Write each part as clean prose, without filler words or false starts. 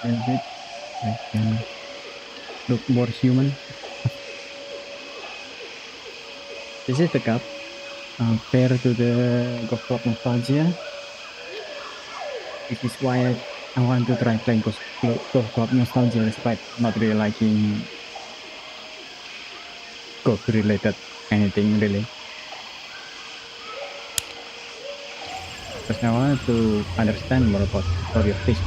A little bit. I can look more human. This is the cup. Compared to the Golf Club Nostalgia. This is why I want to try playing Golf Club Nostalgia despite not really liking golf related anything really. Because I wanted to understand more about the story of this.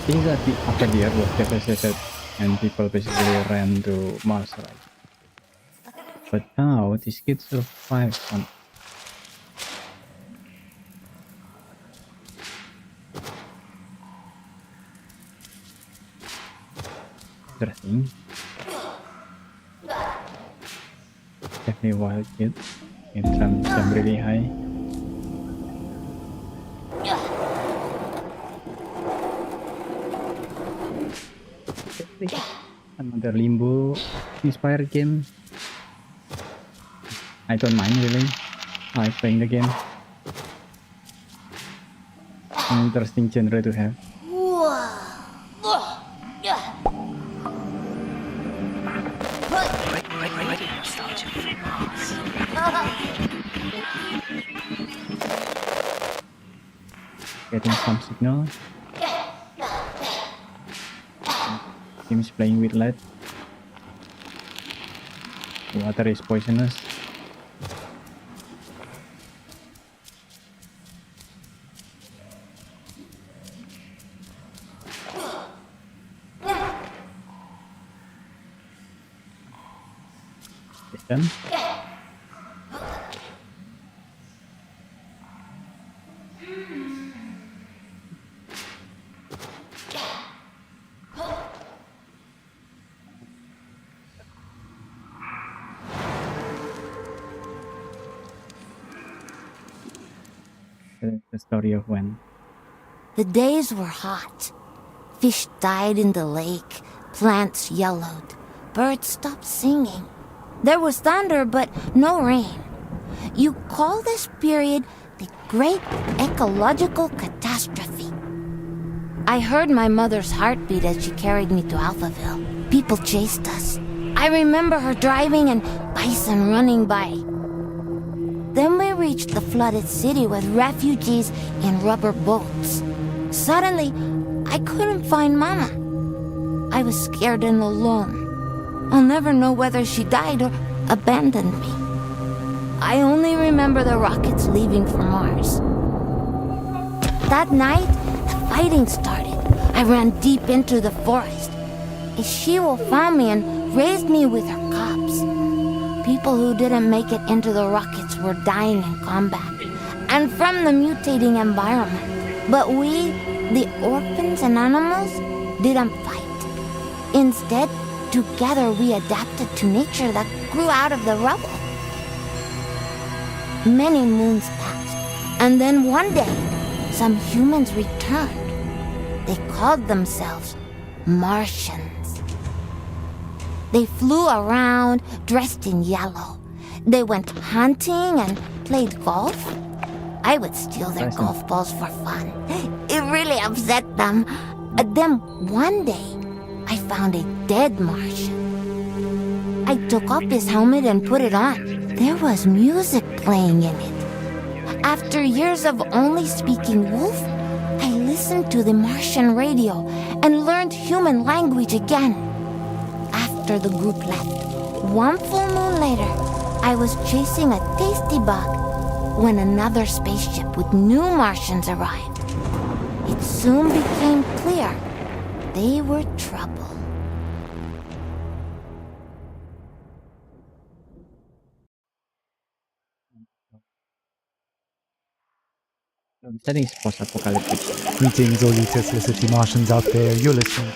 This is after the Earth was devastated and people basically ran to Mars, right? But now this kid survived on interesting. Definitely wild kid. It's some really high. Another Limbo inspired game. I don't mind really. I like playing the game. An interesting genre to have. Getting some signal. Seems playing with lead. Water is poisonous. Done. The story of when. The days were hot. Fish died in the lake, plants yellowed, birds stopped singing. There was thunder, but no rain. You call this period the Great Ecological Catastrophe. I heard my mother's heartbeat as she carried me to Alphaville. People chased us. I remember her driving and bison running by. Then we reached the flooded city with refugees in rubber boats. Suddenly, I couldn't find Mama. I was scared and alone. I'll never know whether she died or abandoned me. I only remember the rockets leaving for Mars. That night, the fighting started. I ran deep into the forest. A she-wolf found me and raised me with her cubs. People who didn't make it into the rockets were dying in combat and from the mutating environment. But we, the orphans and animals, didn't fight. Instead, together we adapted to nature that grew out of the rubble. Many moons passed, and then one day, some humans returned. They called themselves Martians. They flew around, dressed in yellow. They went hunting and played golf. I would steal their golf balls for fun. It really upset them. Then one day, I found a dead Martian. I took off his helmet and put it on. There was music playing in it. After years of only speaking wolf, I listened to the Martian radio and learned human language again. After the group left, one full moon later, I was chasing a tasty bug when another spaceship with new Martians arrived. It soon became clear they were trouble. The setting is post-apocalyptic. Greetings, all you Tesla City Martians out there. You're listening.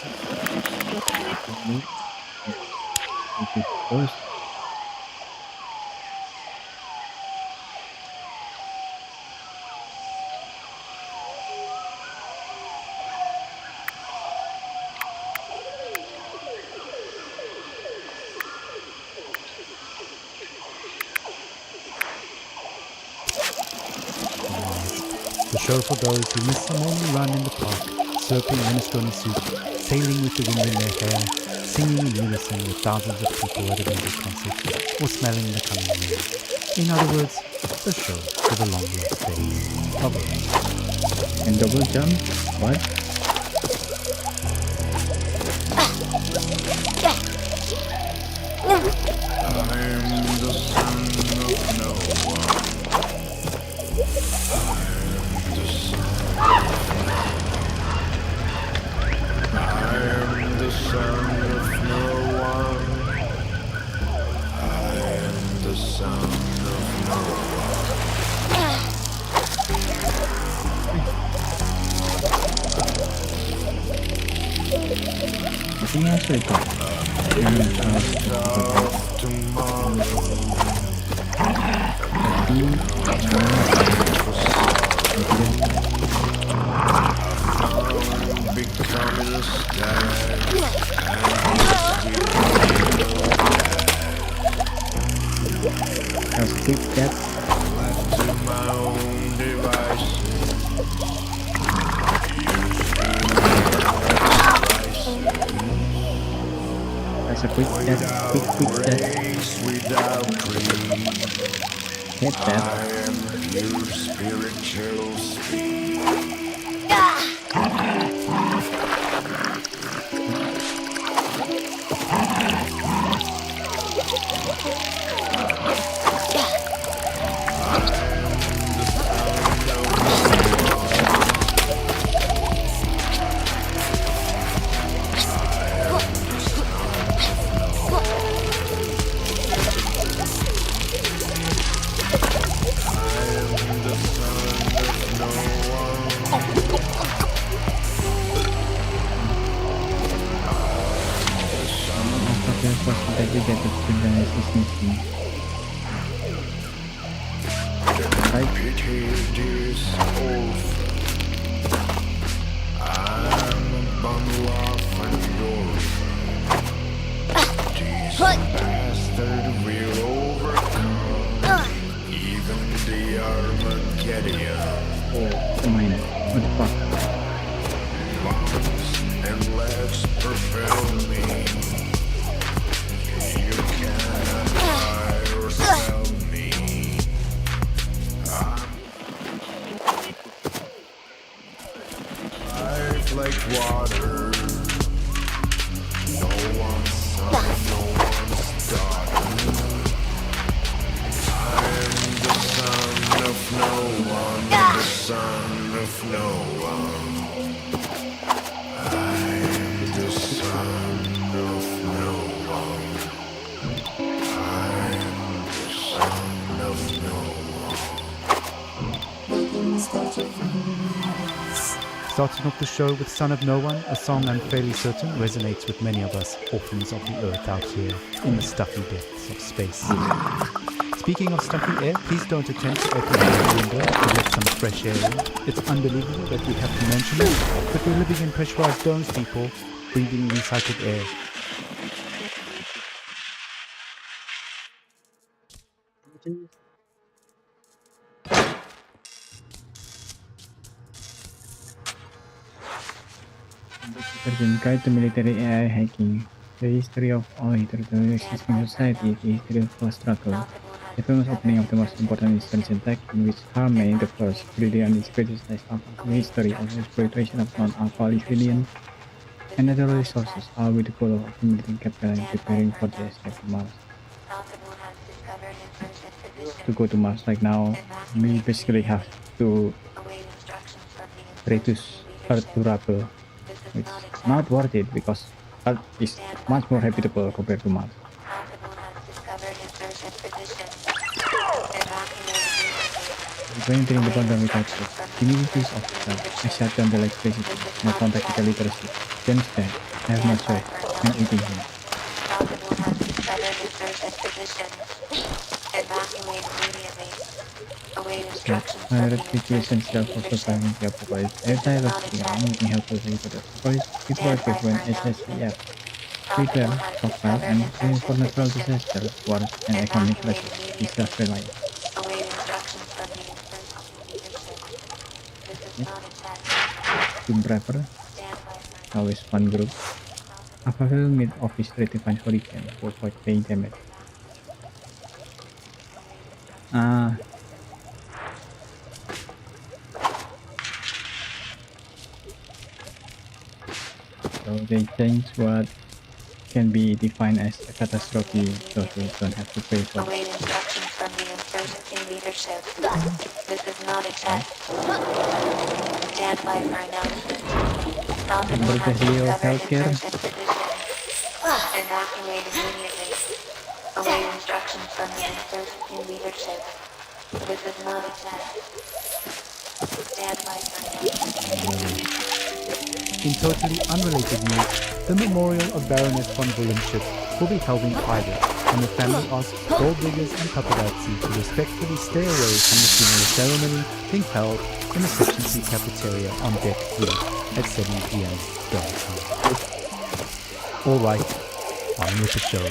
show for those who miss a morning run in the park, slurping minestrone soup, sailing with the wind in their hair, singing in unison with thousands of people at a music concert, or smelling the coming rain. In other words, the show for the long lost days of Earth. And double jump? What? I think I actually got I'll skip that. That's a quick that. Hit that. That we get the device is missing. Right? Oh, mine. What the fuck? And let's propel me. Like water, no one's son, no one's daughter. I'm the son of no one, the son of no one. I'm the son of no one. I'm the son of no one. Starting off the show with Son of No One, a song I'm fairly certain resonates with many of us orphans of the earth out here in the stuffy depths of space. Speaking of stuffy air, please don't attempt to open the window to let some fresh air in. It's unbelievable that we have to mention it, but we're living in pressurized domes, people, breathing recycled air. Guide to military AI hacking. The history of all hitherto existing society, the history of class struggle. The famous opening of the most important insurgent attack in which Harmony the First really undisputed of the history of exploitation of non-alpha ingredients and natural resources, all with the goal of accumulating capital and preparing for the escape to Mars. To go to Mars right now, we basically have to reduce Earth durable, which is not worth it because Earth is much more habitable compared to Mars. Entering the program without communities of the I shut down the electricity, no contact with the literacy. James dead, I have no choice, I'm eating him. I read situations there for surviving the apocalypse. Every time I was thinking I'm looking helpful to the apocalypse, people are given SSCF, prepare, stockpile, and train for natural disaster, war, and economic crisis. Disaster life. Team Driver. Always fun group. Available mid-office redefine Hurricane to avoid paying damage. So they changed what can be defined as a catastrophe, so they don't have to pay for it. Await instructions from the insurgency leadership. This is not a test. Stand by for announcement. Falcon Emergency of healthcare. Evacuate immediately. Await instructions from the insurgency leadership. This is not a test. Stand by for announcement. In totally unrelated news, the memorial of Baroness von Bullenship will be held in private, and the family asks gold diggers and paparazzi to respectfully stay away from the funeral ceremony being held in the Section C cafeteria on deck 3 at 7 p.m. Alright, on with the show.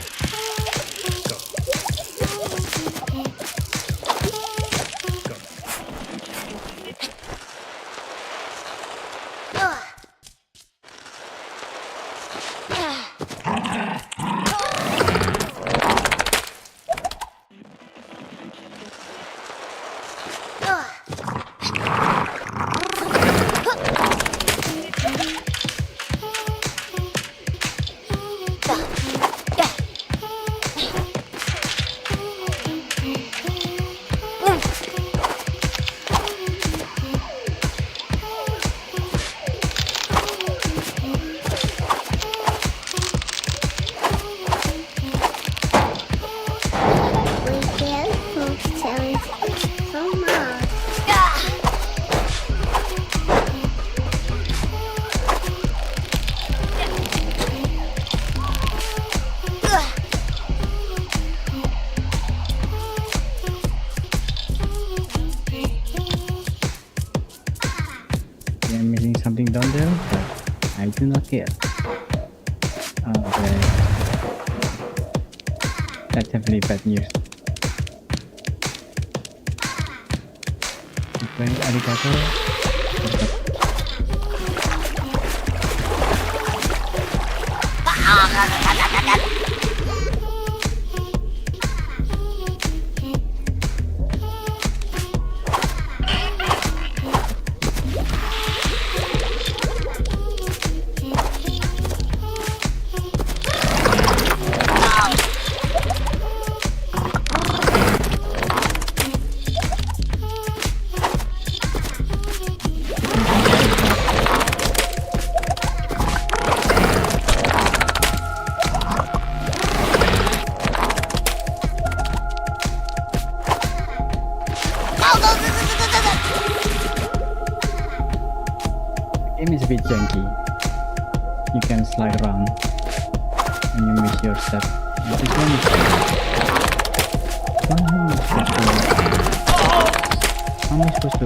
I'm missing something down there, but I do not care. Okay. That's definitely bad news. Okay, arigato. Game is a bit janky. You can slide around and you miss your step. And this one is how am I supposed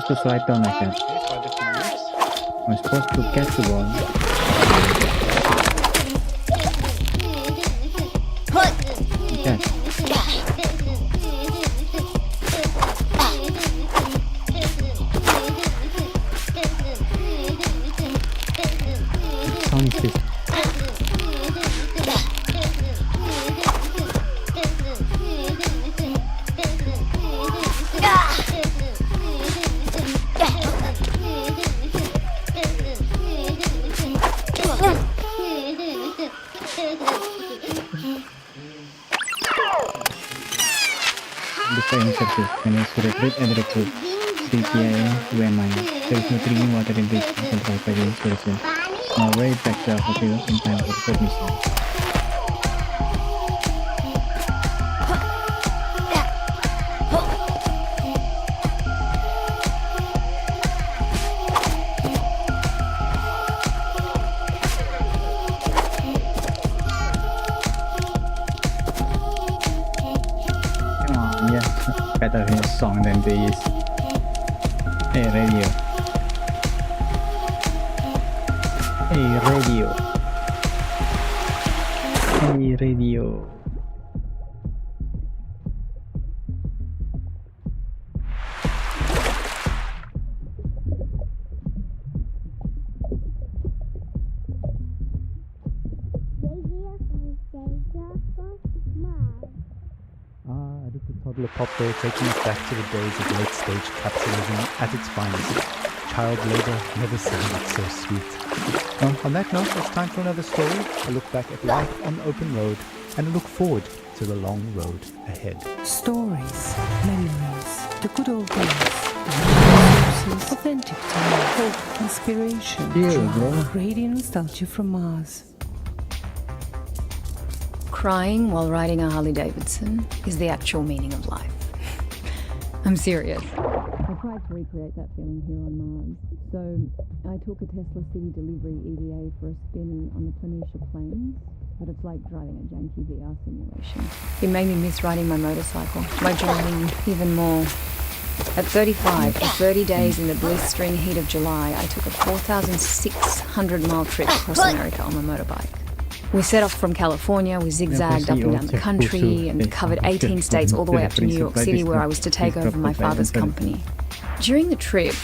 to slide down like that? I'm supposed to catch the ball. Catch. Sound is this? Define surface manage to recruit and recruit 3 PIA 2 MI. There is no drinking water in this controlled by the installation. Now wait back to our field in time for the third mission. Come on, yes, better his song than this. Hey radio. Hey radio. Hey radio. A little toddler pop there, taking us back to the days of late-stage capitalism at its finest. Child labor never sounded so sweet. Well, on that note, it's time for another story, a look back at life on the open road, and a look forward to the long road ahead. Stories, memories, the good old days. Resources, authentic tale, hope, inspiration, Yeah, bro. radiant nostalgia from Mars. Crying while riding a Harley Davidson is the actual meaning of life. I'm serious. I tried to recreate that feeling here on Mars. So I took a Tesla City Delivery EVA for a spin on the Planitia Plains, but it's like driving a janky VR simulation. It made me miss riding my motorcycle, my journey even more. At 35, for 30 days in the blistering heat of July, I took a 4,600-mile trip across America on my motorbike. We set off from California, we zigzagged up and down the country and covered 18 states all the way up to New York City, where I was to take over my father's company. During the trip,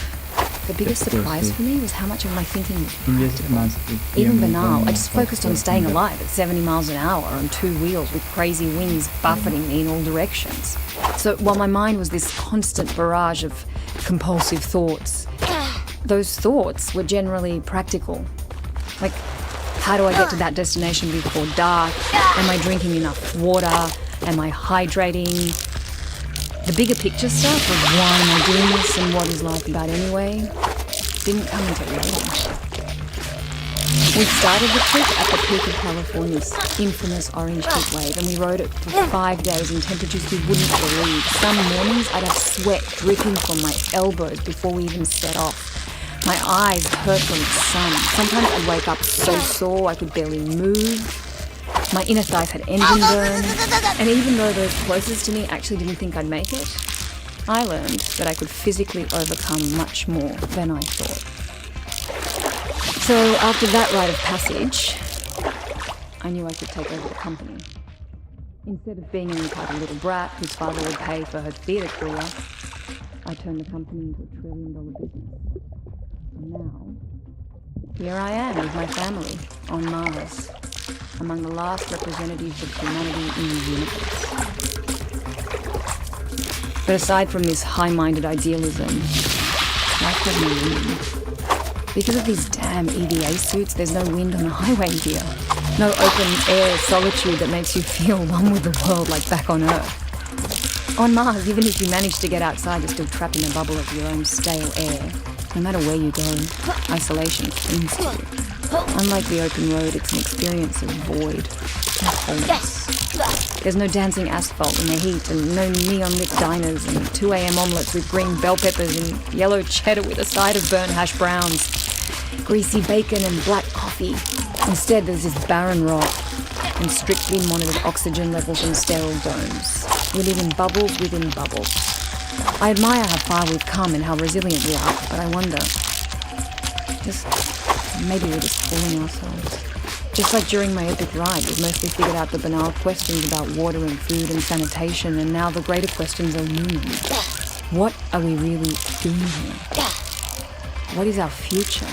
the biggest surprise for me was how much of my thinking was practical. Even banal, I just focused on staying alive at 70 miles an hour on two wheels with crazy winds buffeting me in all directions. So while my mind was this constant barrage of compulsive thoughts, those thoughts were generally practical. Like, how do I get to that destination before dark? Am I drinking enough water? Am I hydrating? The bigger picture stuff of why am I doing this and what is life about anyway didn't come until later. We started the trip at the peak of California's infamous orange heat wave, and we rode it for 5 days in temperatures we wouldn't believe. Some mornings I'd have sweat dripping from my elbows before we even set off. My eyes hurt from the sun. Sometimes I'd wake up so sore I could barely move. My inner thighs had engine burn. And even though those closest to me actually didn't think I'd make it, I learned that I could physically overcome much more than I thought. So after that rite of passage, I knew I could take over the company. Instead of being an entitled little brat whose father would pay for her theatre career, I turned the company into $1 trillion business. And now, here I am with my family on Mars, among the last representatives of humanity in the universe. But aside from this high-minded idealism, life has no meaning. Because of these damn EVA suits, there's no wind on the highway here. No open-air solitude that makes you feel one with the world like back on Earth. On Mars, even if you manage to get outside, you're still trapped in a bubble of your own stale air. No matter where you go, isolation clings to you. Unlike the open road, it's an experience of void and wholeness. There's no dancing asphalt in the heat, and no neon-lit diners, and 2 a.m. omelettes with green bell peppers and yellow cheddar with a side of burnt hash browns, greasy bacon and black coffee. Instead, there's this barren rock and strictly monitored oxygen levels and sterile domes. We live in bubbles within bubbles. I admire how far we've come and how resilient we are, but I wonder, maybe we're just fooling ourselves. Just like during my epic ride, we've mostly figured out the banal questions about water and food and sanitation, and now the greater questions are looming. What are we really doing here? What is our future?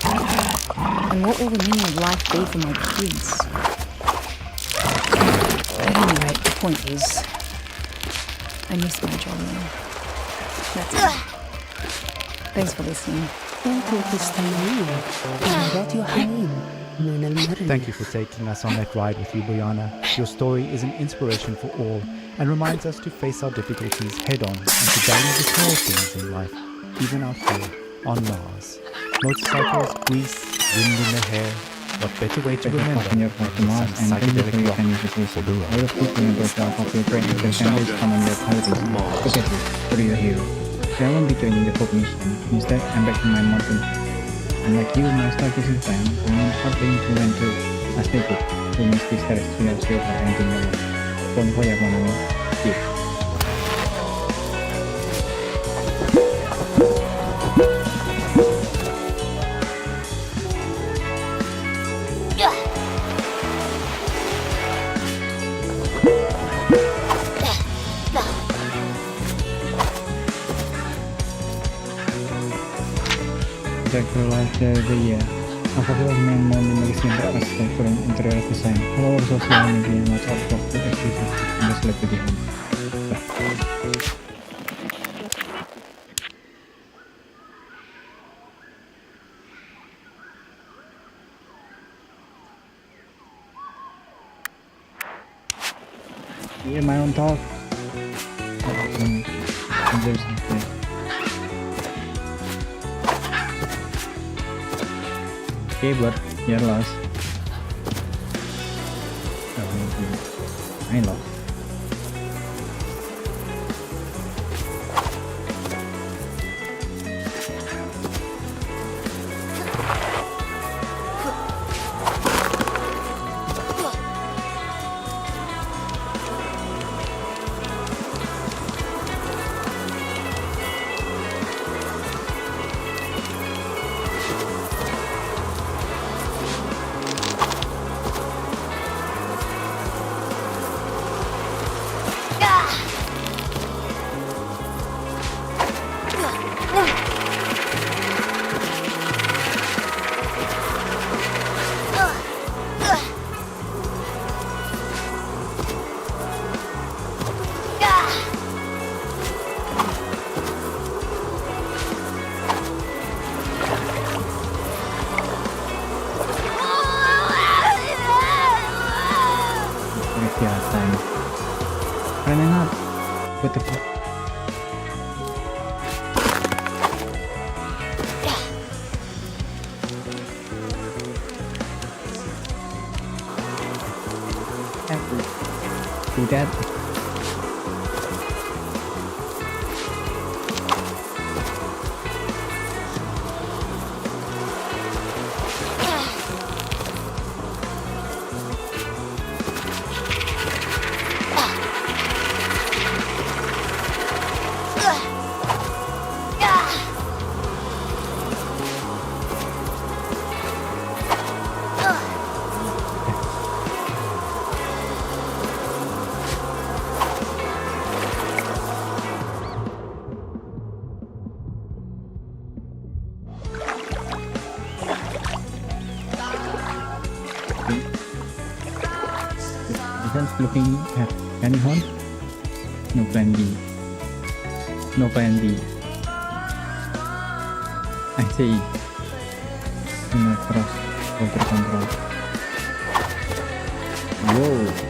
And what will the meaning of life be for my kids? At any rate, the point is, I miss my job now. That's it. Thanks for listening. Thank you for taking us on that ride with you, Boyana. Your story is an inspiration for all and reminds us to face our difficulties head on and to value the small things in life, even out here on Mars. Motorcycles, grease, wind in the hair. What better way to remember Your flight to Mars, and thank you for your kind invitation. I was speaking about your popular friend if your family is coming their qualities. Look at you, what are you a hero? So I won't be joining the Pope mission. Instead, I'm back in my mountain. Unlike you, my stargazing fan, I'm not willing to rent to a sneaker who makes these terrorists feel safe and anything more. Don't worry about me. architectural lifestyle of the year. A popular main model magazine for architecture and interior design. All over social media and lots of popular activities in the celebrity home. Hear my own talk. Okay, but you're lost. I lost. Time. Running up. What the fuck? Do that. Looking at any horn? No plan B. No plan B. I see. No cross over control. Whoa.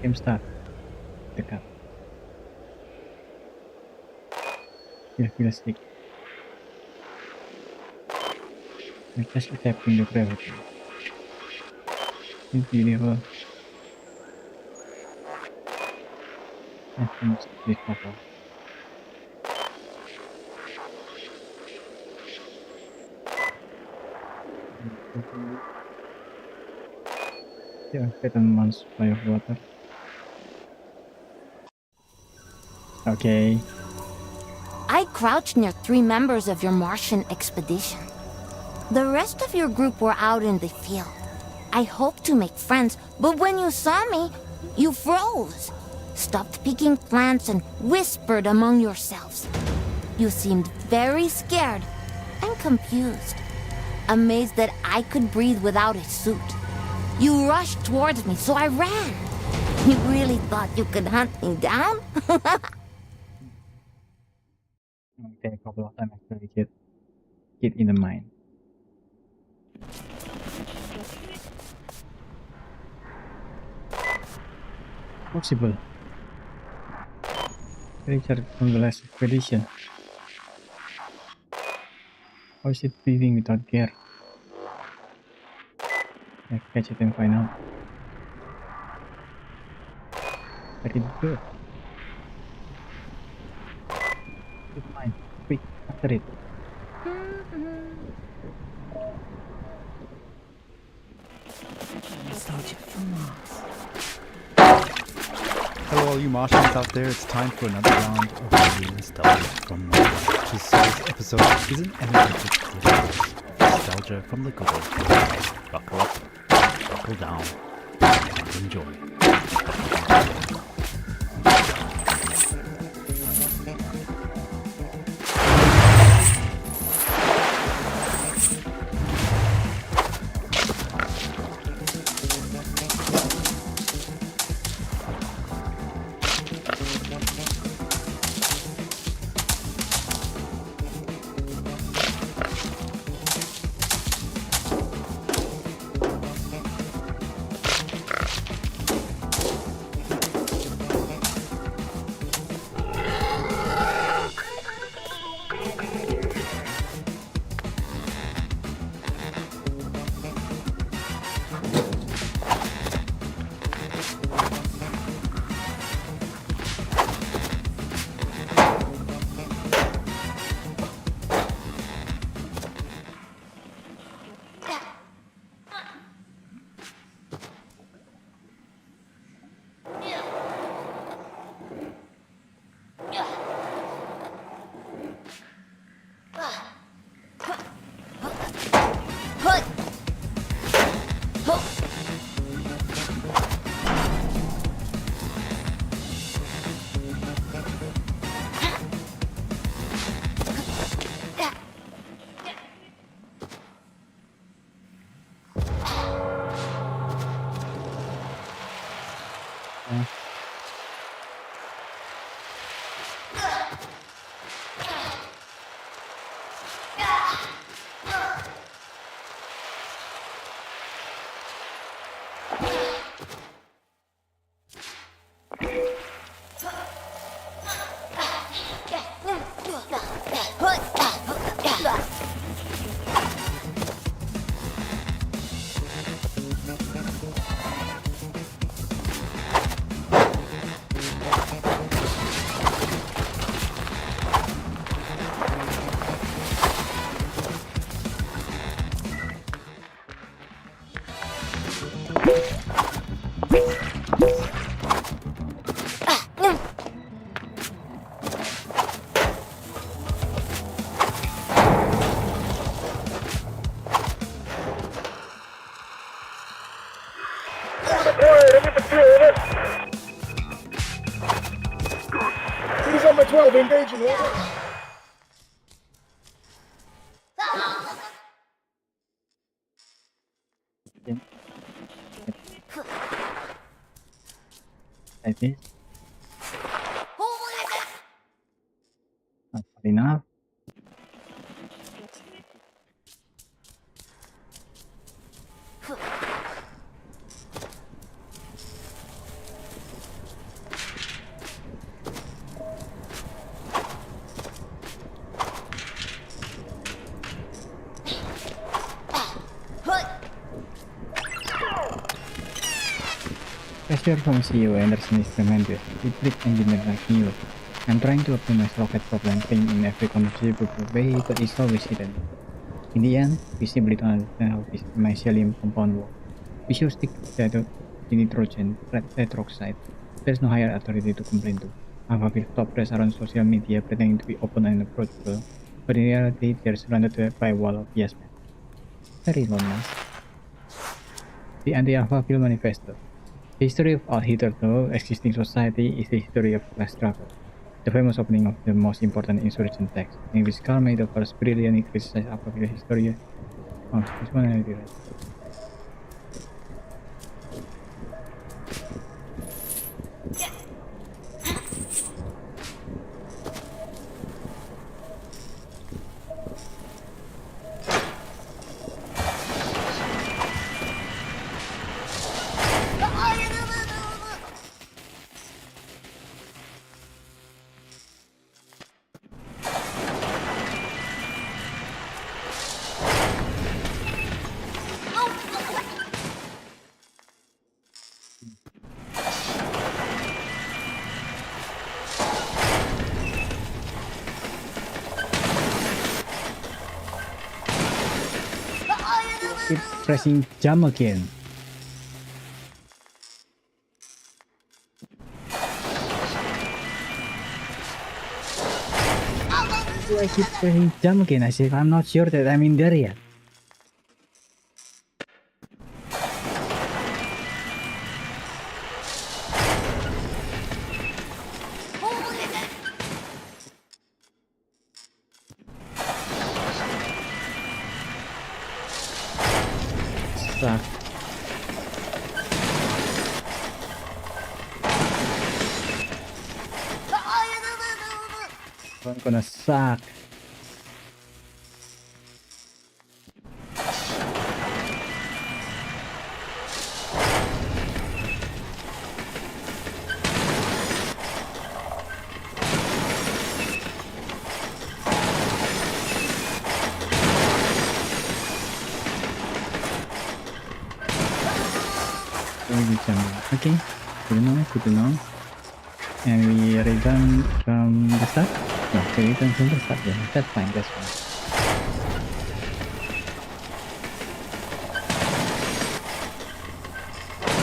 Game start. The cup. Kira-kira stick. I just accepting the gravity. It's beautiful. I think this photo. Yeah, better months supply of water. Okay. I crouched near 3 members of your Martian expedition. The rest of your group were out in the field. I hoped to make friends, but when you saw me, you froze, stopped picking plants and whispered among yourselves. You seemed very scared and confused, amazed that I could breathe without a suit. You rushed towards me, so I ran. You really thought you could hunt me down? Take a couple of times to get in the mind. Possible. Creature from the last expedition. How is it breathing without care? Let's catch it and find out. Very good. It's mine. Quick, after it. Nostalgia from Mars. Hello all you Martians out there, it's time for another round of reading nostalgia from Norway. This series episode is an animated course. Nostalgia from the good old days. Buckle up, buckle down, and enjoy. He's number 12, engaging order. Like this. Not enough. Pressure from CEO Anderson is tremendous. With big engineer like you, I'm trying to optimize rocket propellant thing in every conceivable way, but it's always hidden. In the end, we simply don't understand how this mycelium compound works. We should stick to nitrogen tetroxide. There's no higher authority to complain to. Alphaville top press around social media pretending to be open and approachable, but in reality they're surrounded by a wall of yes men. Very lonely. The Anti-Alphaville Manifesto. The history of all hitherto existing society is the history of class struggle. The famous opening of the most important insurrection text, in which Karl made the first brilliantly criticized Alphaville history. Oh, this one I already read. Keep pressing jump again. do I keep pressing jump again as if I'm not sure that I'm in there yet? Suck. I'm gonna suck. Okay, good to know. And we return from the start? Yeah, we return from the start, yeah, that's fine, that's fine.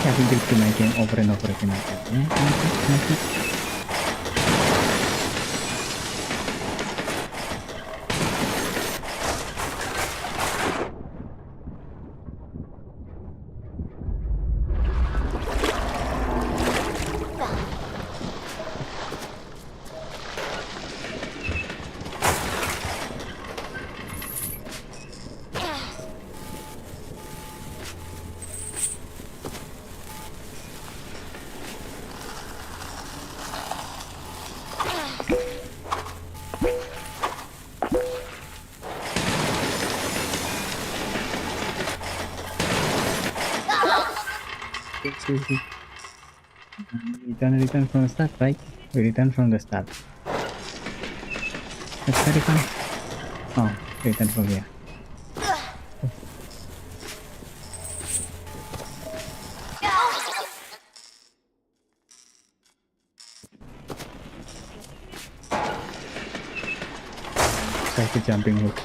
Yeah, we get to my game over and over again like that, yeah, make it. We return from the start, right? We return from the start. That's very fun. Oh, return from here. Try the jumping hook.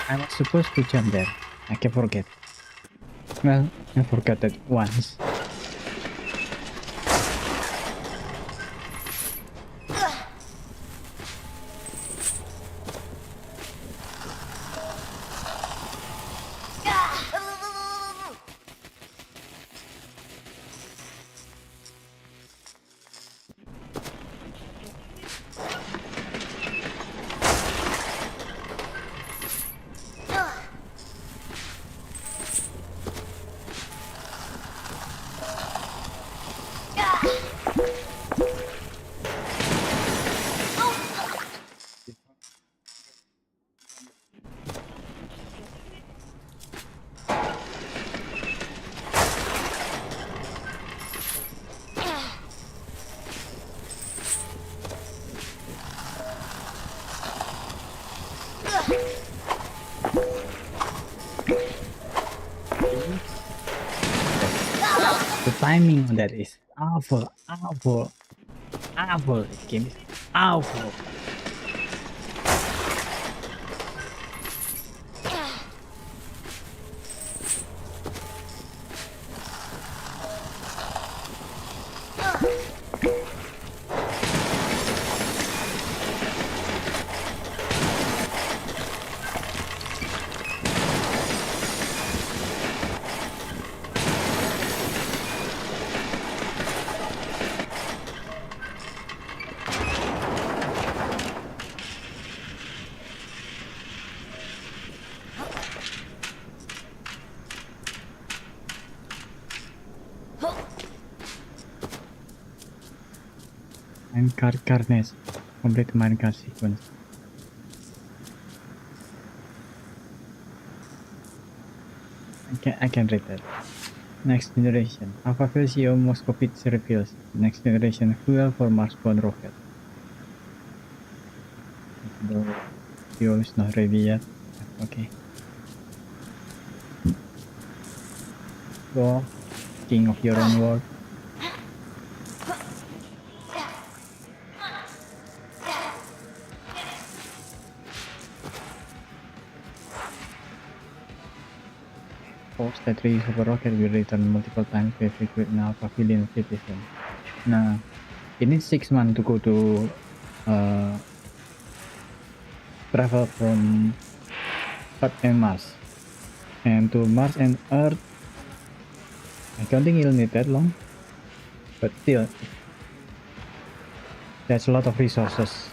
I was supposed to jump there. I can forget. Well, I forgot that once. The timing on that is awful. This game is awful. Minecart Carnage. Complete minecart sequence. I can read that. Next generation. Alpha version almost copied reveals. Next generation fuel for Mars-bound rocket. The fuel is not ready yet. Okay. Go, king of your own world. hopes that reusable rocket will return multiple times with recruit now pavilion citizen. Nah, it needs 6 months to go to travel from Earth and Mars. And to Mars and Earth, I don't think it'll need that long. But still, that's a lot of resources.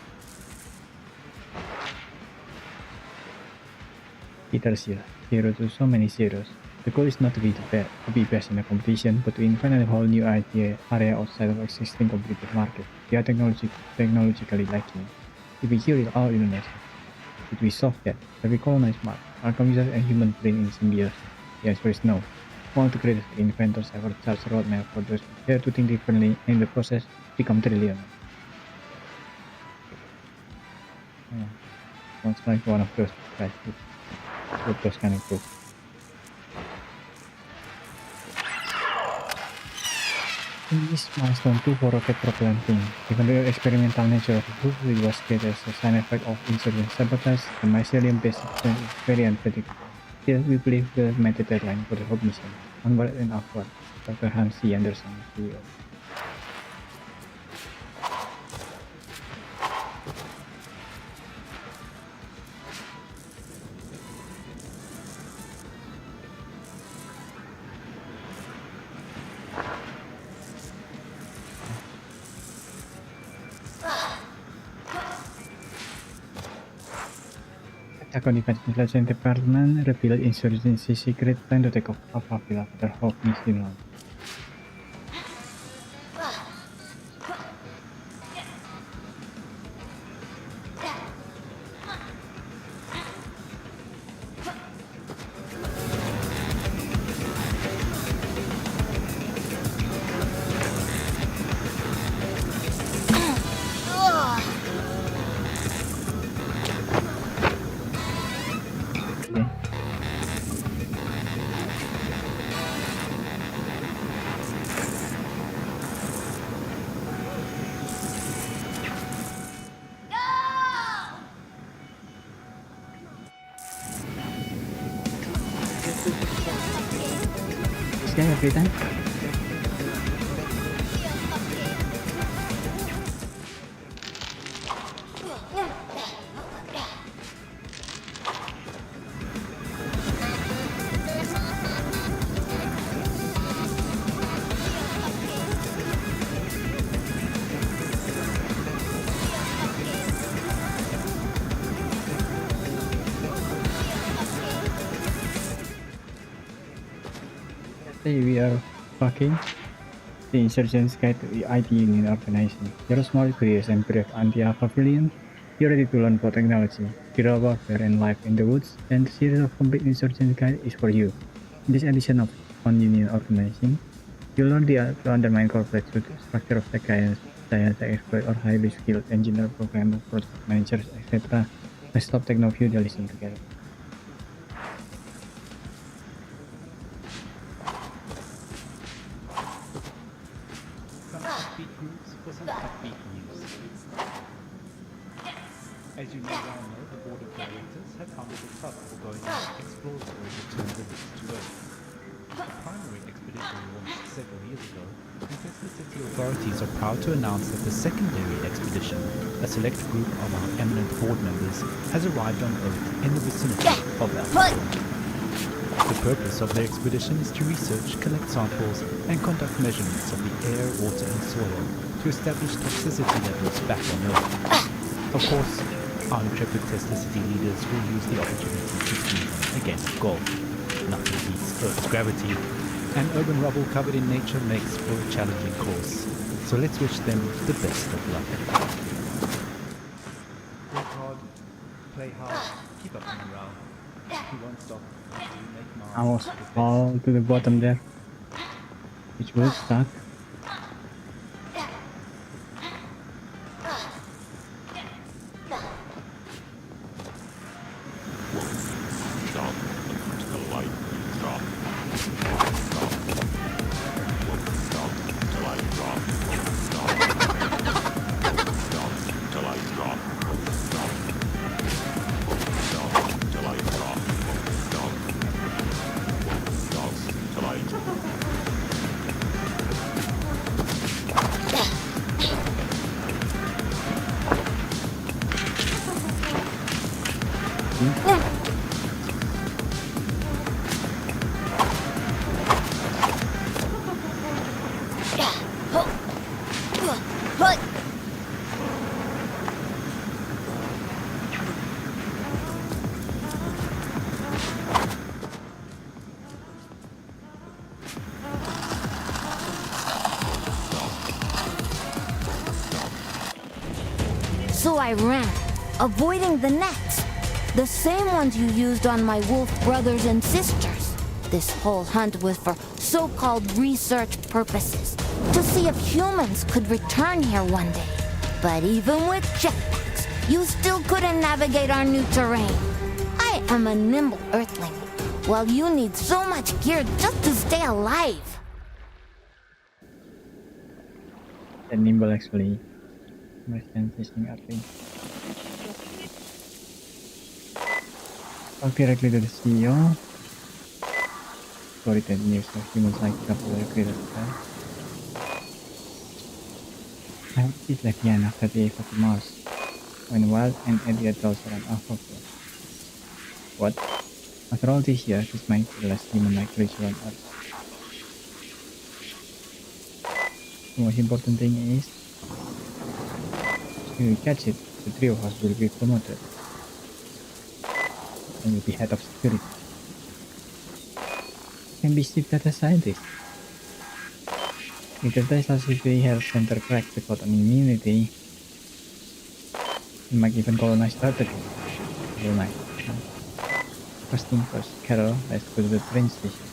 Peters here, 0 to so many zeros. The goal is not to be best in a competition, but to invent a whole new area outside of existing competitive market. We are technologically lacking. If we heal it all Indonesia, if we solve that, if we colonize Mars, are computers and human brain in symbiosis? The answer is no. One of the greatest inventors ever charged a roadmap for those who dare to think differently and in the process become trillion. Sounds like one of those guys with those kind of books. In this milestone 2 for rocket propelling, even though the experimental nature of the proof was created as a side effect of insurgent sabotage, the mycelium-based system is very unpredictable. Still, we believe we met the deadline for the Hope mission. Onward and upward. Dr. Hans C. Anderson, CEO. Pentagon Defense Intelligence Department revealed insurgency secret plan to take off Papaville after Hope mission launch. This guy every time. Say we are fucking the insurgents guide to the IT Union organization. You're a small curious and brave anti-alpha villain. You're ready to learn about technology, guerrilla warfare and life in the woods, then the series of complete insurgent guide is for you. In this edition of On Union Organizing, you'll learn to undermine corporate structure of tech guidance, science expert or highly skilled engineer, programmer, project managers, etc. Let's stop techno-feudalism together. As you may well know, the board of directors have founded a trust for going exploratory return visits to Earth. The primary expedition launched several years ago, and Tesla City authorities are proud to announce that the secondary expedition, a select group of our eminent board members, has arrived on Earth in the vicinity of Alpha. The purpose of their expedition is to research, collect samples, and conduct measurements of the air, water, and soil to establish toxicity levels back on Earth. Of course, our intrepid Tesla City leaders will use the opportunity to compete against golf. Nothing beats Earth's gravity, and urban rubble covered in nature makes for a challenging course. So let's wish them the best of luck. Work hard, play hard, keep up the morale. You won't stop until you make Mars Almost the best. fall to the bottom there, which was stuck. So I ran, avoiding the nets. The same ones you used on my wolf brothers and sisters. This whole hunt was for so-called research purposes, to see if humans could return here one day. But even with jetpacks, you still couldn't navigate our new terrain. I am a nimble earthling, while you need so much gear just to stay alive. And nimble actually. Merchandising earthling. Talk directly to the CEO. For it and news of humans like the creator. I hope this like Yan after the effort to Mars. When wild and Eddie adults around Alpha. What? After all these years, this might be the last human-like creature on Earth. The most important thing is, if we catch it, the three of us will be promoted. And will be head of security. Can be chief data scientist. If the Tesla City Health Center cracks report on immunity, we might even colonize the Earth again. Real nice. First thing first, Carol, let's go to the train station.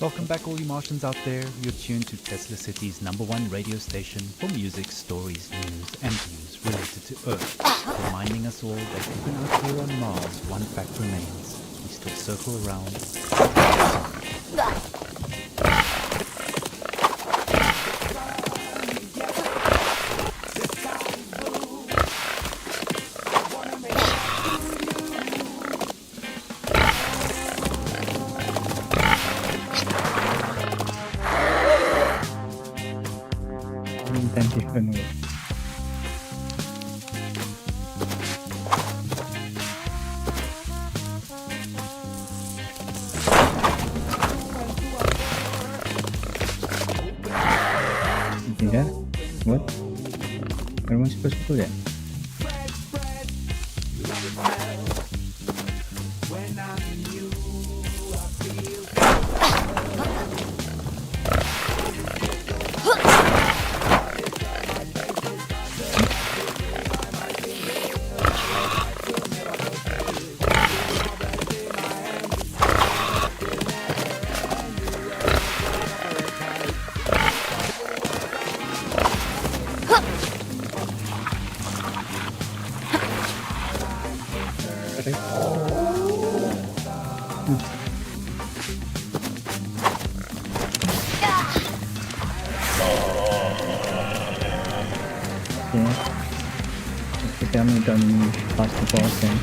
Welcome back, all you Martians out there. You're tuned to Tesla City's #1 radio station for music, stories, news, and views related to Earth, reminding us all that even out here on Mars, one fact remains: we still circle around. Intensive runway. There? What? Where am I supposed to go then? Tell me don't pass the ball then.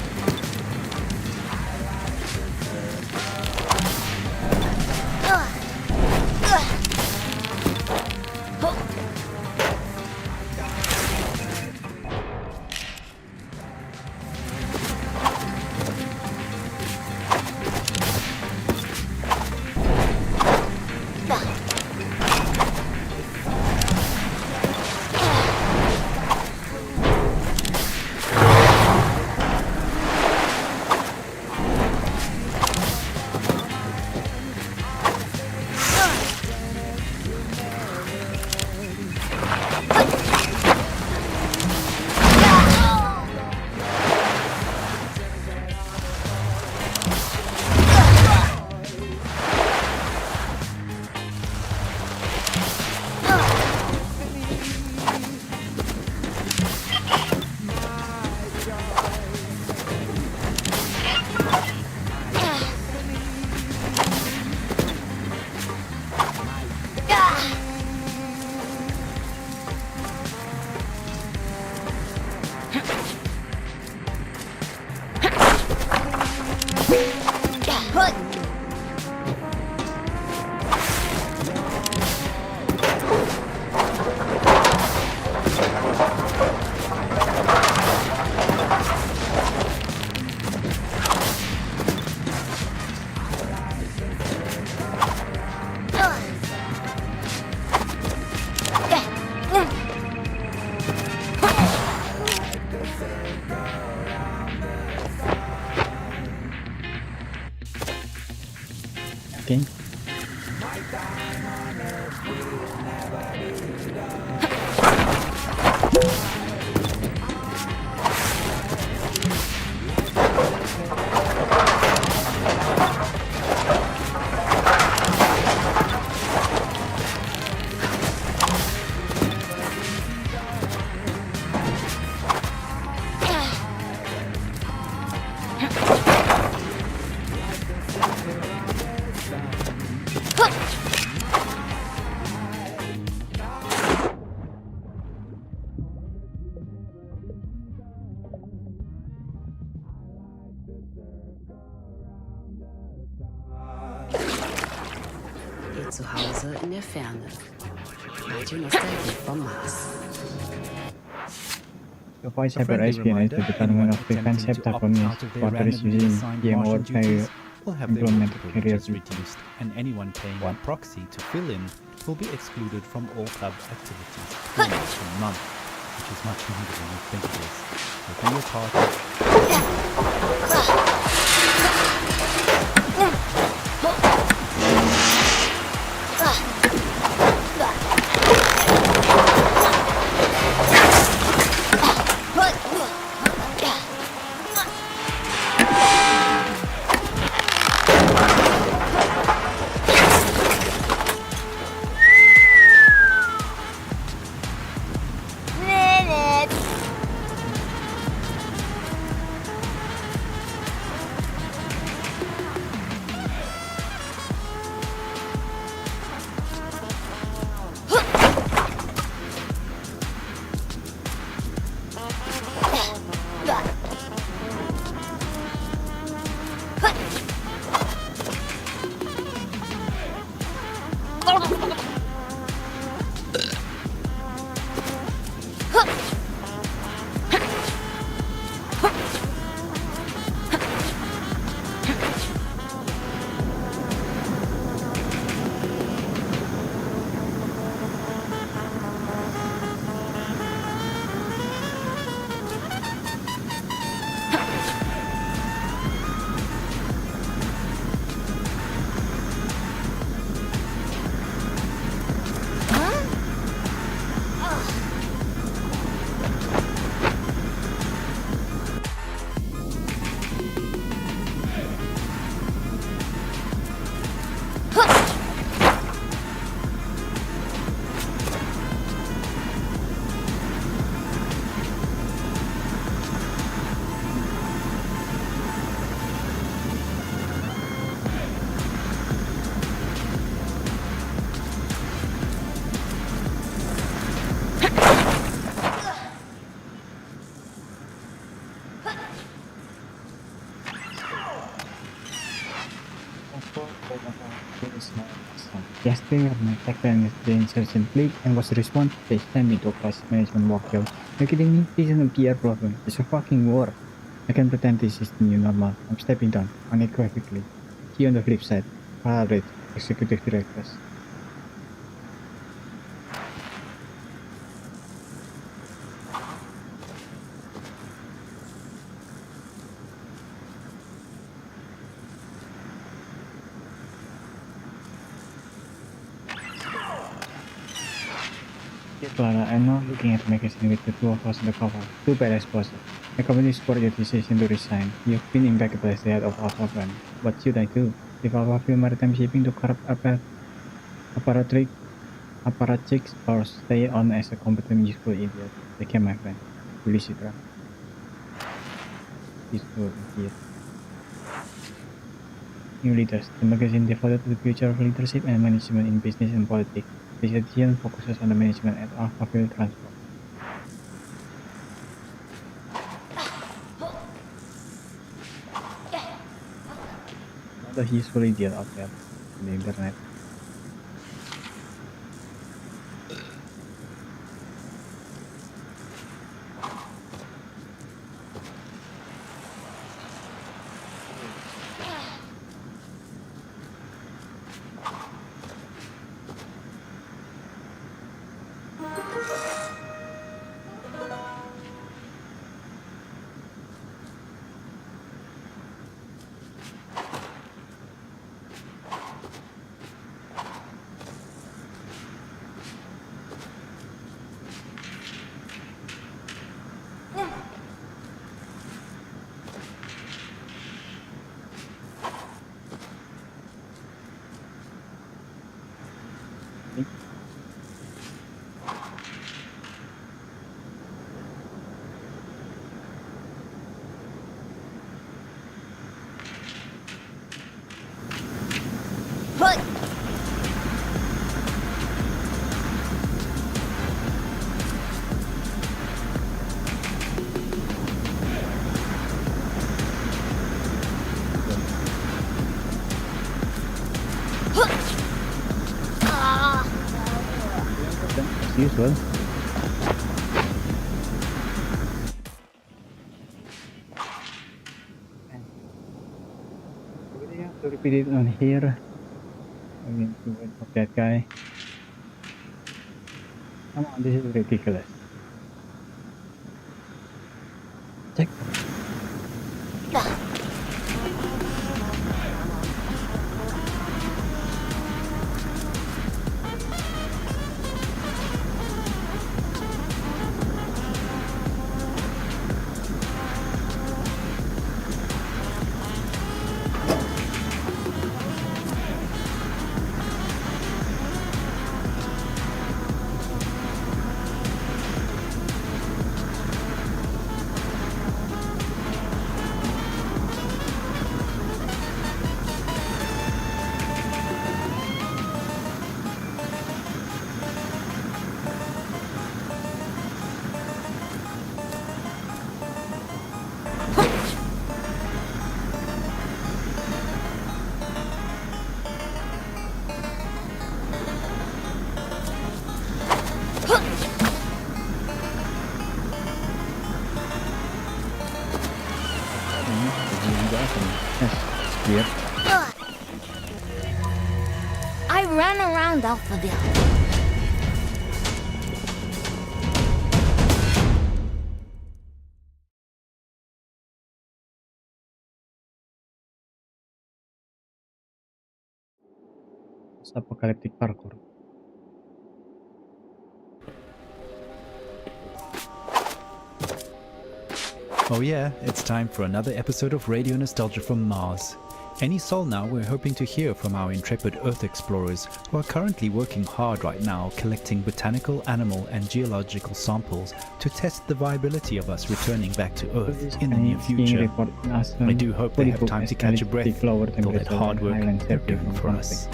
Okay. Ihr Zuhause in der Ferne. Radio-Nostalgie vom Mars. The voice A hyper friendly experience reminder, the determinant anyone of the attempting concept to of opt out of their water is randomly using assigned game marshal or duties will have their implement multiple career privileges reduced, and anyone paying a proxy to fill in will be excluded from all club activities for an extra month, which is much longer than you think it is. So do your part. Yesterday, my tagline is the insertion played and was responsive to time into a crisis management workflow. Are you kidding me? This isn't a PR problem. It's a fucking war. I can pretend this is the new normal. I'm stepping down unequivocally. See you on the flip side. Collaborate, executive directors. Dear Clara, I'm now looking at the magazine with the two of us on the cover. Too bad, I suppose. I completely support your decision to resign. You've been impeccable as the head of Alpha Brand. What should I do? Leave Alpha Film Maritime Shipping to corrupt apparatchiks or stay on as a competent, useful idiot? Take care, my friend. Felicitra. Useful idiot. New Leaders, the magazine devoted to the future of leadership and management in business and politics. This edition focuses on the management at Alphaville Transport. Another useful idiot out there on the internet. As usual. We have to repeat it on here. Again, to wait for that guy. Come on, this is ridiculous. Check. Yes, weird. I ran around Alphaville. Apocalyptic parkour. Oh yeah, it's time for another episode of Radio Nostalgia from Mars. Any soul now, we're hoping to hear from our intrepid Earth explorers who are currently working hard right now collecting botanical, animal and geological samples to test the viability of us returning back to Earth in the near future. I do hope they have time to catch a breath for that hard work they're doing for us.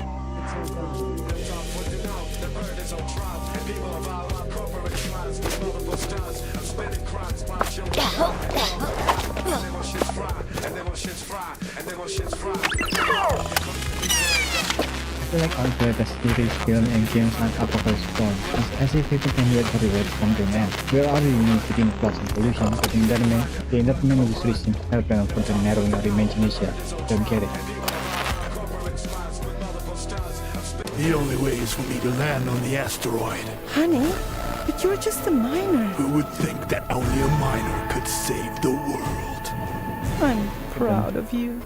I feel like all the series, film and games are apocalypse form. It's as if people can wait for the world to come to an end. We are already in flux and pollution, but in that way, the entertainment industry seems helpful for the narrowing our imagination. Don't get it. The only way is for me to land on the asteroid. Honey, but you're just a miner. Who would think that only a miner could save the world? I'm proud of you.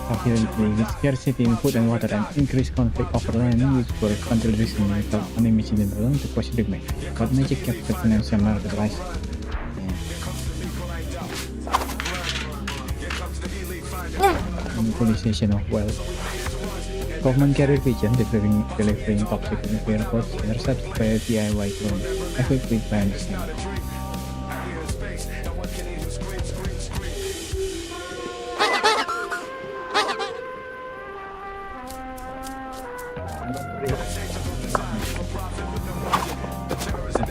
Fortunately, with scarcity in food and water and increased conflict over land use for country recently without unimaginable to positive make. But magic kept the financial market rising. Monopolization of wealth. Government carrier pigeon delivering toxic nuclear pods intercepted by a DIY drone, equipped with plans.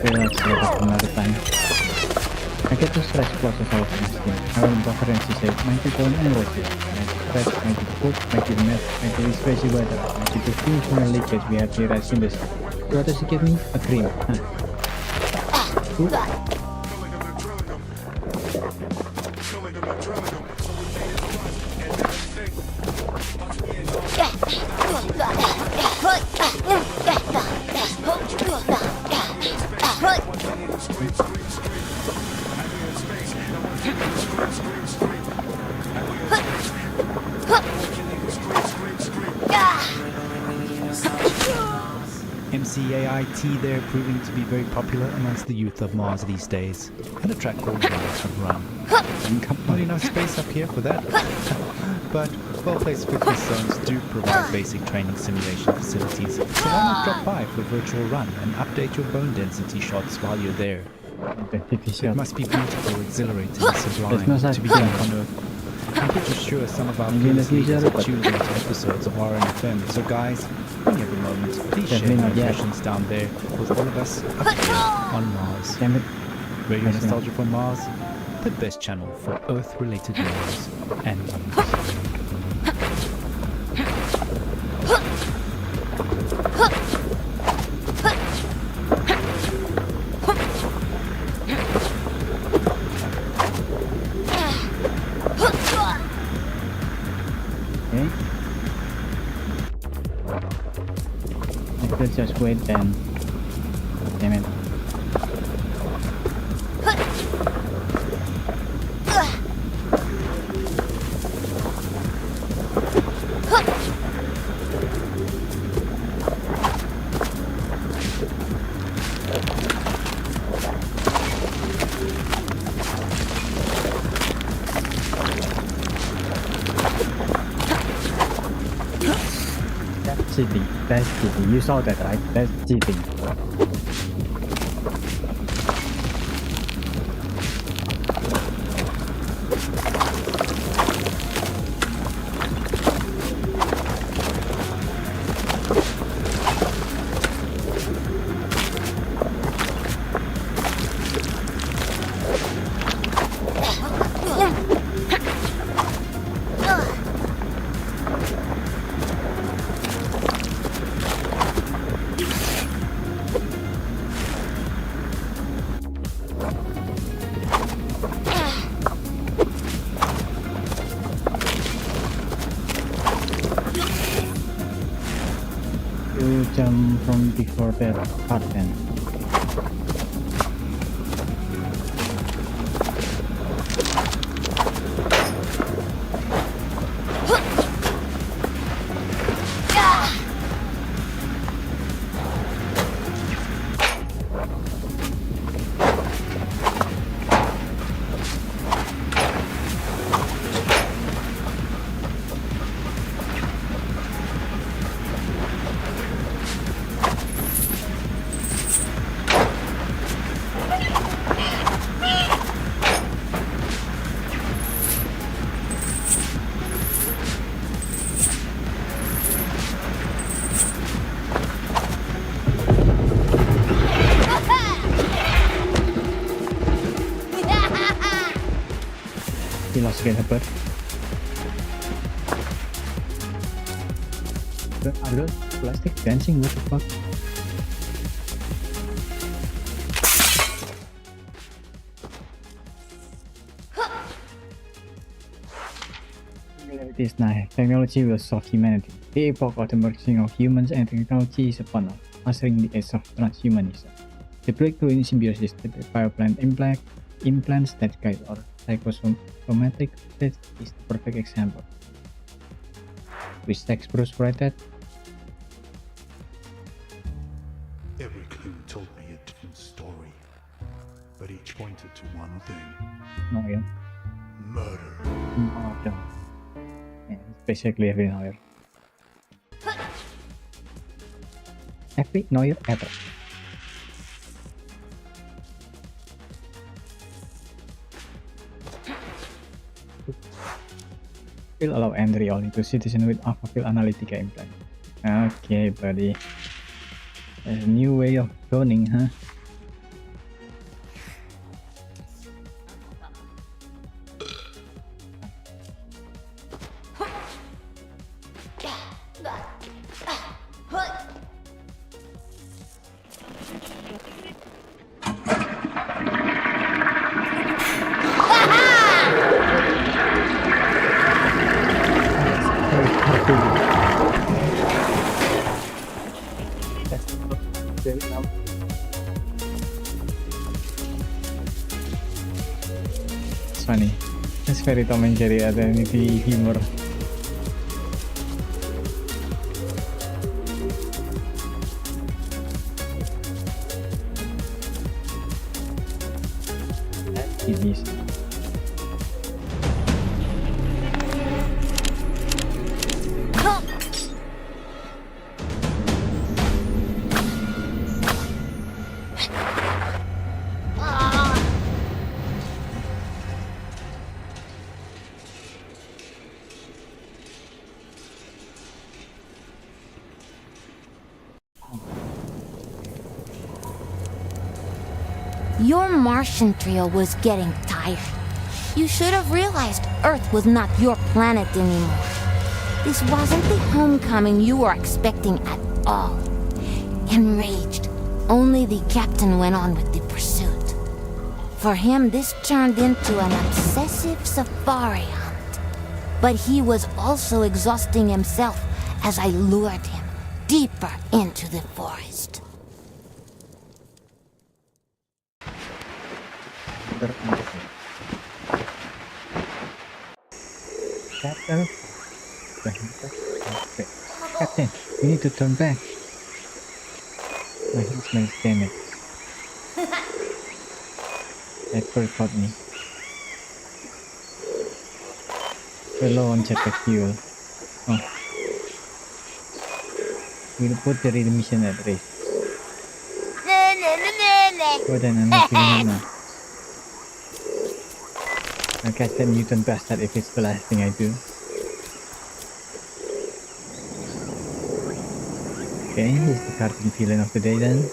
Let's look up another time. I get to stretch closer out of my skin. I will buffer and she said, might be going and watch it. Might stretch, might be food, might be meth, might be crazy weather, might be the functional leakage we have here as industry. What does she give me? A cream. Food? RCAIT there proving to be very popular amongst the youth of Mars these days, and a track called Run. Not enough space up here for that, but well-placed fitness zones do provide basic training simulation facilities, so why not drop by for a virtual run and update your bone density shots while you're there. It must be beautiful, exhilarating, sublime to be back on Earth. I'm pretty sure some of our peers leaders are tuned into episodes of RNFM, so guys, when you have a moment, please share your impressions down there with all of us up here on Mars. Radio Nostalgia for Mars, the best channel for Earth-related news and views. Let's just wait then. Damn it. Cheating. That's cheating. You saw that, right? That's cheating. You jump from before that part then. He lost again, but are those plastic dancing? What the fuck? Singularity is nigh. Technology will solve humanity. The epoch of the merging of humans and technology is upon us, ushering the age of transhumanism. The breakthrough in symbiosis, the bioplant implants that guide our psychosomatic state is the perfect example. Which text Bruce write that? Every clue told me a different story, but each pointed to one thing: No, yeah. murder. Oh, yeah. It's basically every noir. Every noir ever. Will allow entry only to citizens with Alphaville Analytica implant. Okay, buddy. There's a new way of cloning, huh? It's funny. It's very Tom and Jerry identity humor. easy. Your Martian trio was getting tired. You should have realized Earth was not your planet anymore. This wasn't the homecoming you were expecting at all. Enraged, only the captain went on with the pursuit. For him, this turned into an obsessive safari hunt. But he was also exhausting himself as I lured him deeper into the forest. Captain, we need to turn back. My hand smells damaged. That bird caught me. We're low on jetpack fuel. Oh. We'll put the mission at risk. Oh, then I'm not feeling it now. I'll catch that mutant bastard if it's the last thing I do. Okay, he's the cartoon villain of the day then.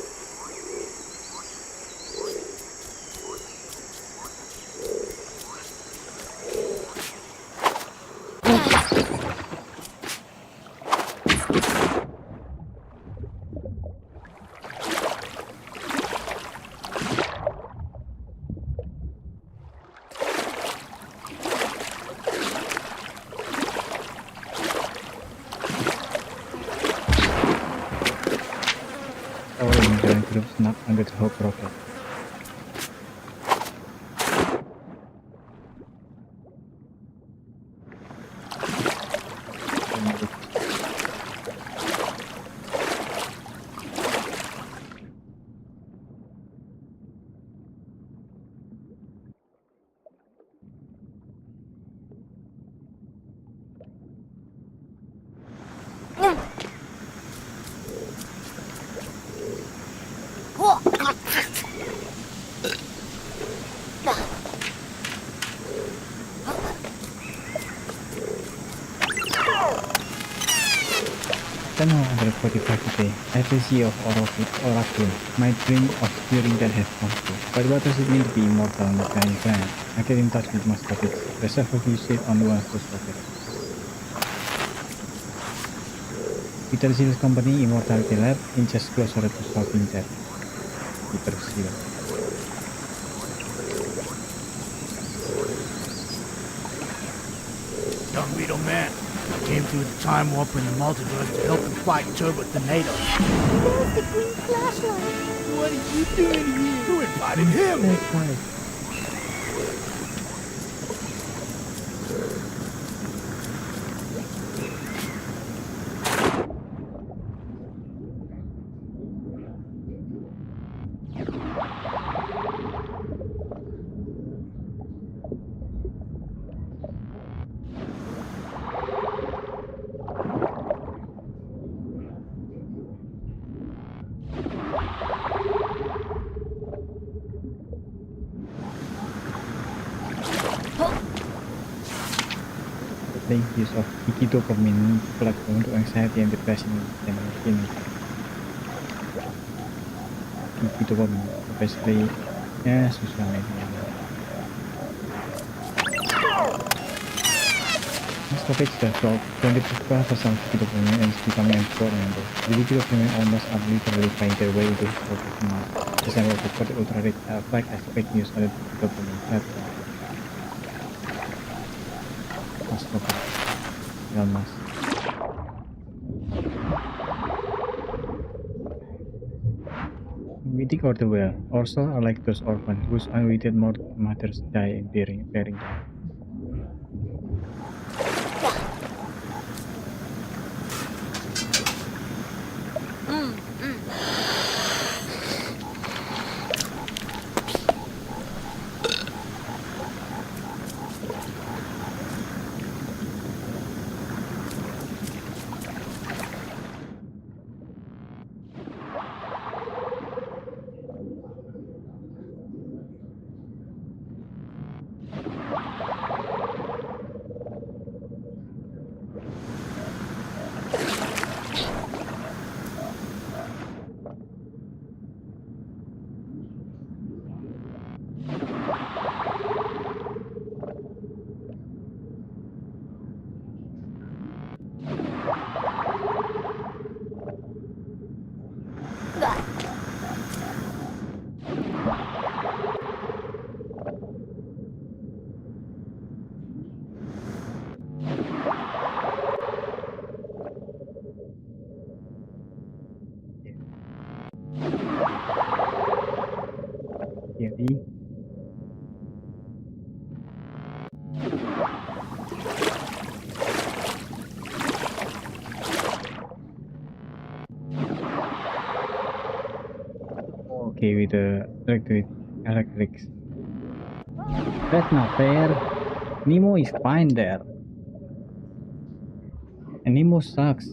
Snap under the hope rocket. Channel 145 today. FSC of Oracle. My dream of curing that has come true. But what does it mean to be immortal on the flying planet? I get in touch with most topics. The surface shape on one of those rockets. Peter Zill's company, Immortality Lab, inches closer to solving that. Peter Zill. Young Beetle Man, I came through the time warp in the multiverse to help him fight Turbo Tornado. There's the green flashlight. What are you doing here? You invited him! That's right. Use of picky dopamine platform untuk anxiety and depression dan mungkin picky dopamine basically social media. This topic is solved 20% picky dopamine and it's becoming important. The picky dopamine almost are literally find their way into focus now. The sample for the ultra rich flag as fake news on the picky dopamine platform. Elon Musk. Wittig or the well, also are like those orphans whose unwitted mothers die bearing them. okay with the electrics. That's not fair. Nemo is fine there. And Nemo sucks.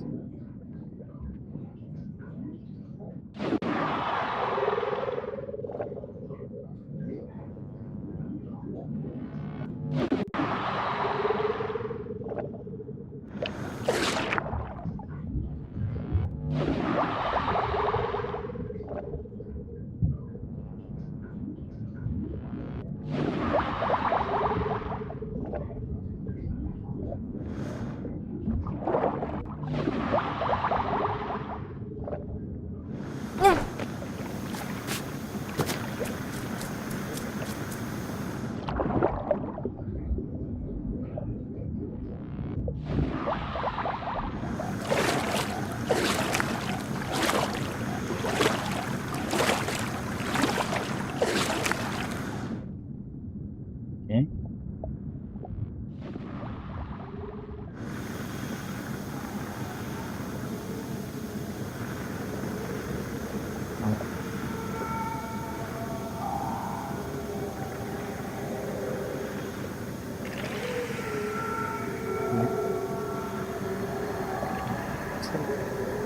Okay.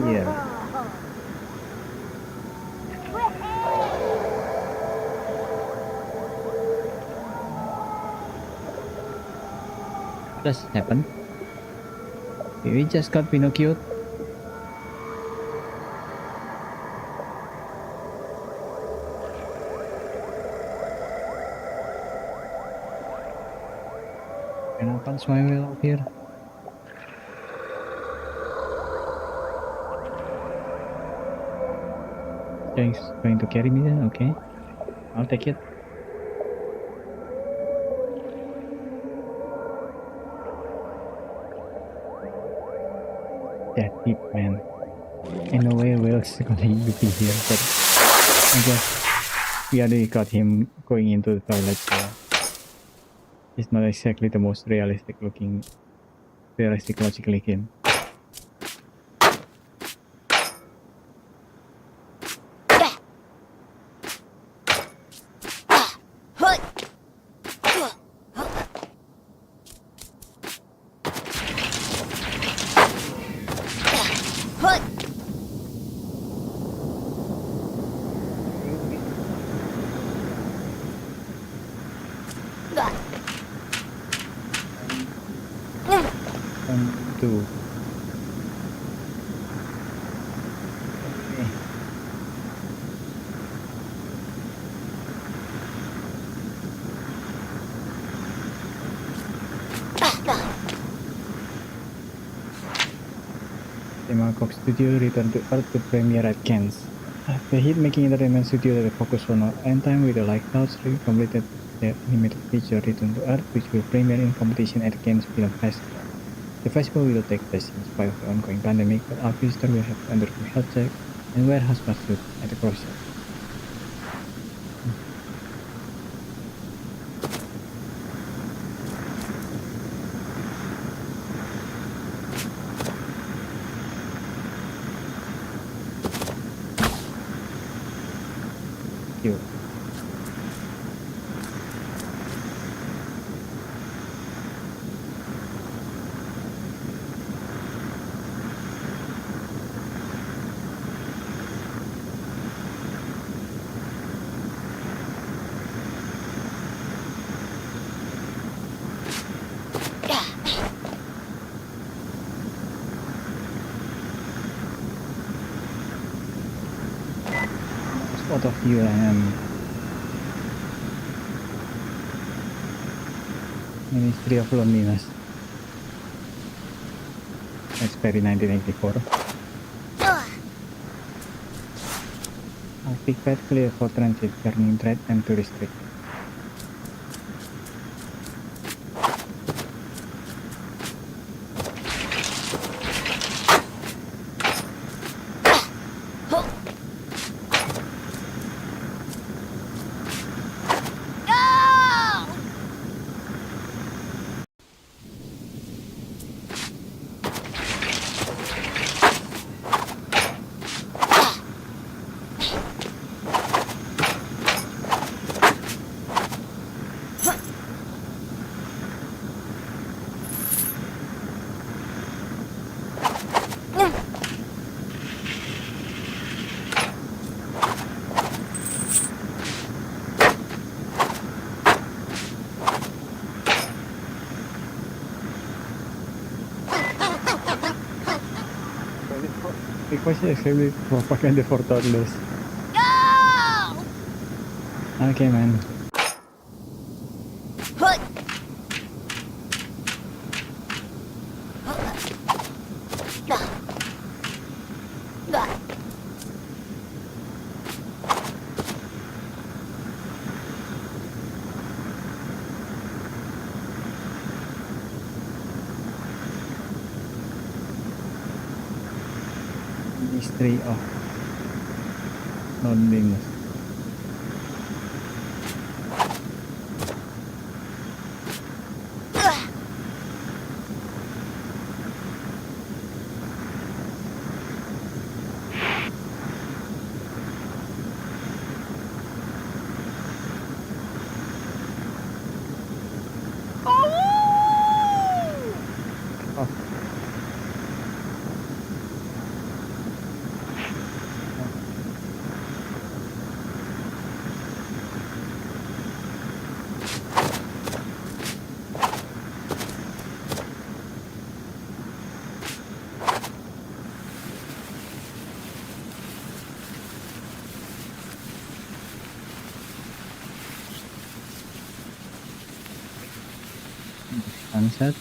Yeah. What just happened? We just got Pinocchio. Can I punch my way up here? James going to carry me then? Okay. I'll take it. That deep, man. In a way, Will's gonna be here, but I guess we already got him going into the toilet, so it's not exactly the most realistic logically him. Two. Cox Studio returned to Earth to premiere at Cannes. The hit-making entertainment studio that focused on end time with the Light Clouds completed their animated feature Return to Earth, which will premiere in competition at Cannes Film Festival. The festival will take place in spite of the ongoing pandemic, but our visitors will have to undergo health check and wear hazmat suit at the crossing. You. What of you I am? Ministry of Loneliness. Expiry 1984. Arctic Pet clear for transit, turning trade and touristic. Because it's extremely propaganda for toddlers. Go! Okay, man. Huh. Mystery of loneliness. Oh. Sunset.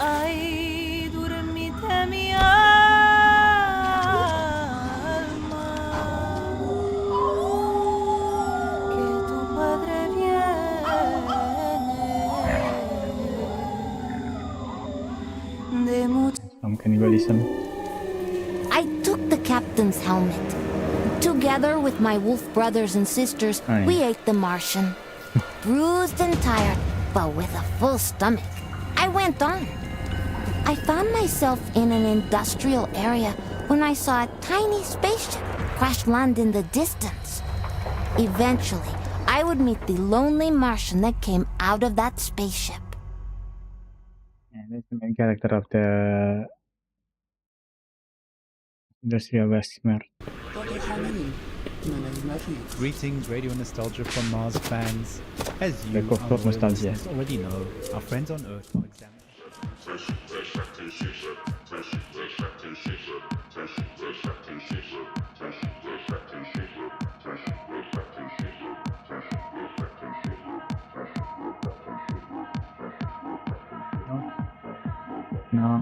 Ay, dormite mi alma, que tu padre viene de mucho. Some cannibalism. I took the captain's helmet. Together with my wolf brothers and sisters, Aye. we ate the Martian. Bruised and tired, but with a full stomach. I went on. I found myself in an industrial area when I saw a tiny spaceship crash land in the distance. Eventually, I would meet the lonely Martian that came out of that spaceship. Yeah, that's the main character of the Industrial Westmer. Greetings, Radio Nostalgia from Mars fans. As you, Like, of our course, loyal nostalgia. listeners already know, our friends on Earth are examining. No.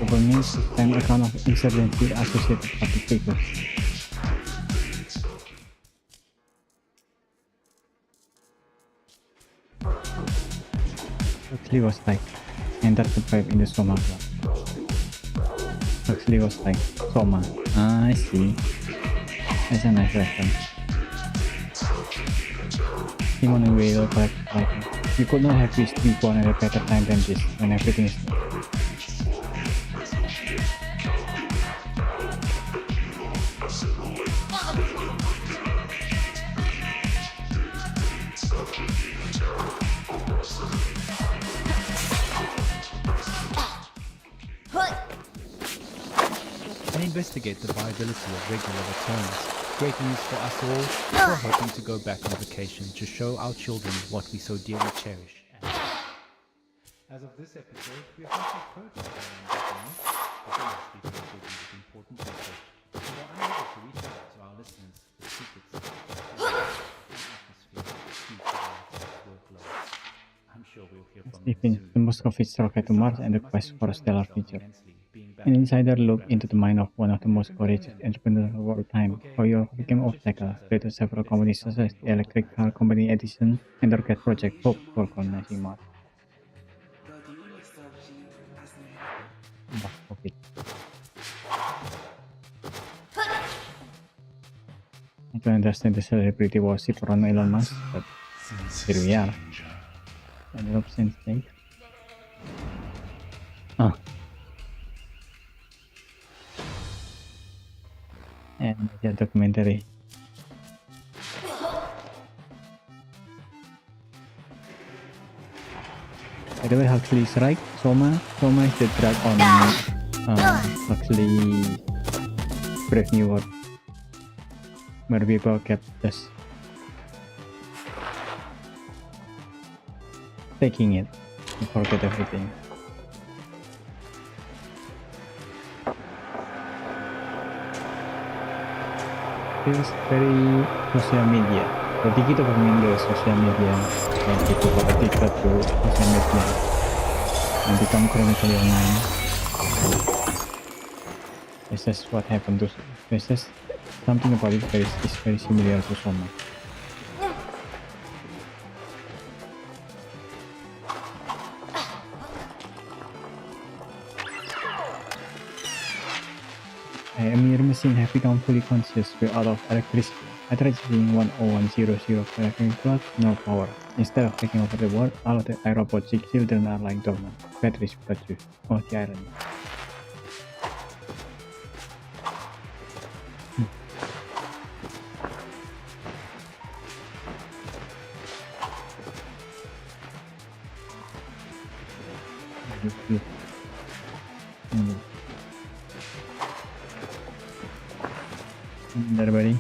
government and account of insurgency associated public figures. Huxley was like, entered the pipe in the Soma club. Huxley was like, Soma. Ah, I see. That's a nice reference. Simon and Whale collected writing. You could not have wished me born at a better time than this, when everything is new. And investigate the viability of regular returns. Great news for us all who are hoping to go back on vacation to show our children what we so dearly cherish. As of this episode, we have not heard from important research. We are unable to reach out to our listeners with secrets and atmosphere due to their workloads. I'm sure we'll hear from Stephen, them the soon. Moscovitz rocket to Mars and the quest for a stellar future. An insider look into the mind of one of the most courageous entrepreneurs of all time, how he became obstacle to several companies such as the electric car company Edison and the rocket project Hope for colonizing Mars. Moscovitz. I don't understand the celebrity worship around Elon Musk, but here we are. And Rob Sensei. And the documentary. By the way, Huxley is right. Soma is the drug on Huxley Brave New World, where people kept just taking it and forget everything. Feels very social media. Jadi kita bermain di social media dan kita addicted to social media and become chronically online. This is what happened to. This is something about it is very similar to Soma. A mere machine have become fully conscious without of electricity. I tried using 10100 for electric plug, no power. Instead of taking over the world, all of the iRobot children are lying dormant. Batteries without use. Oh, the irony. Everybody.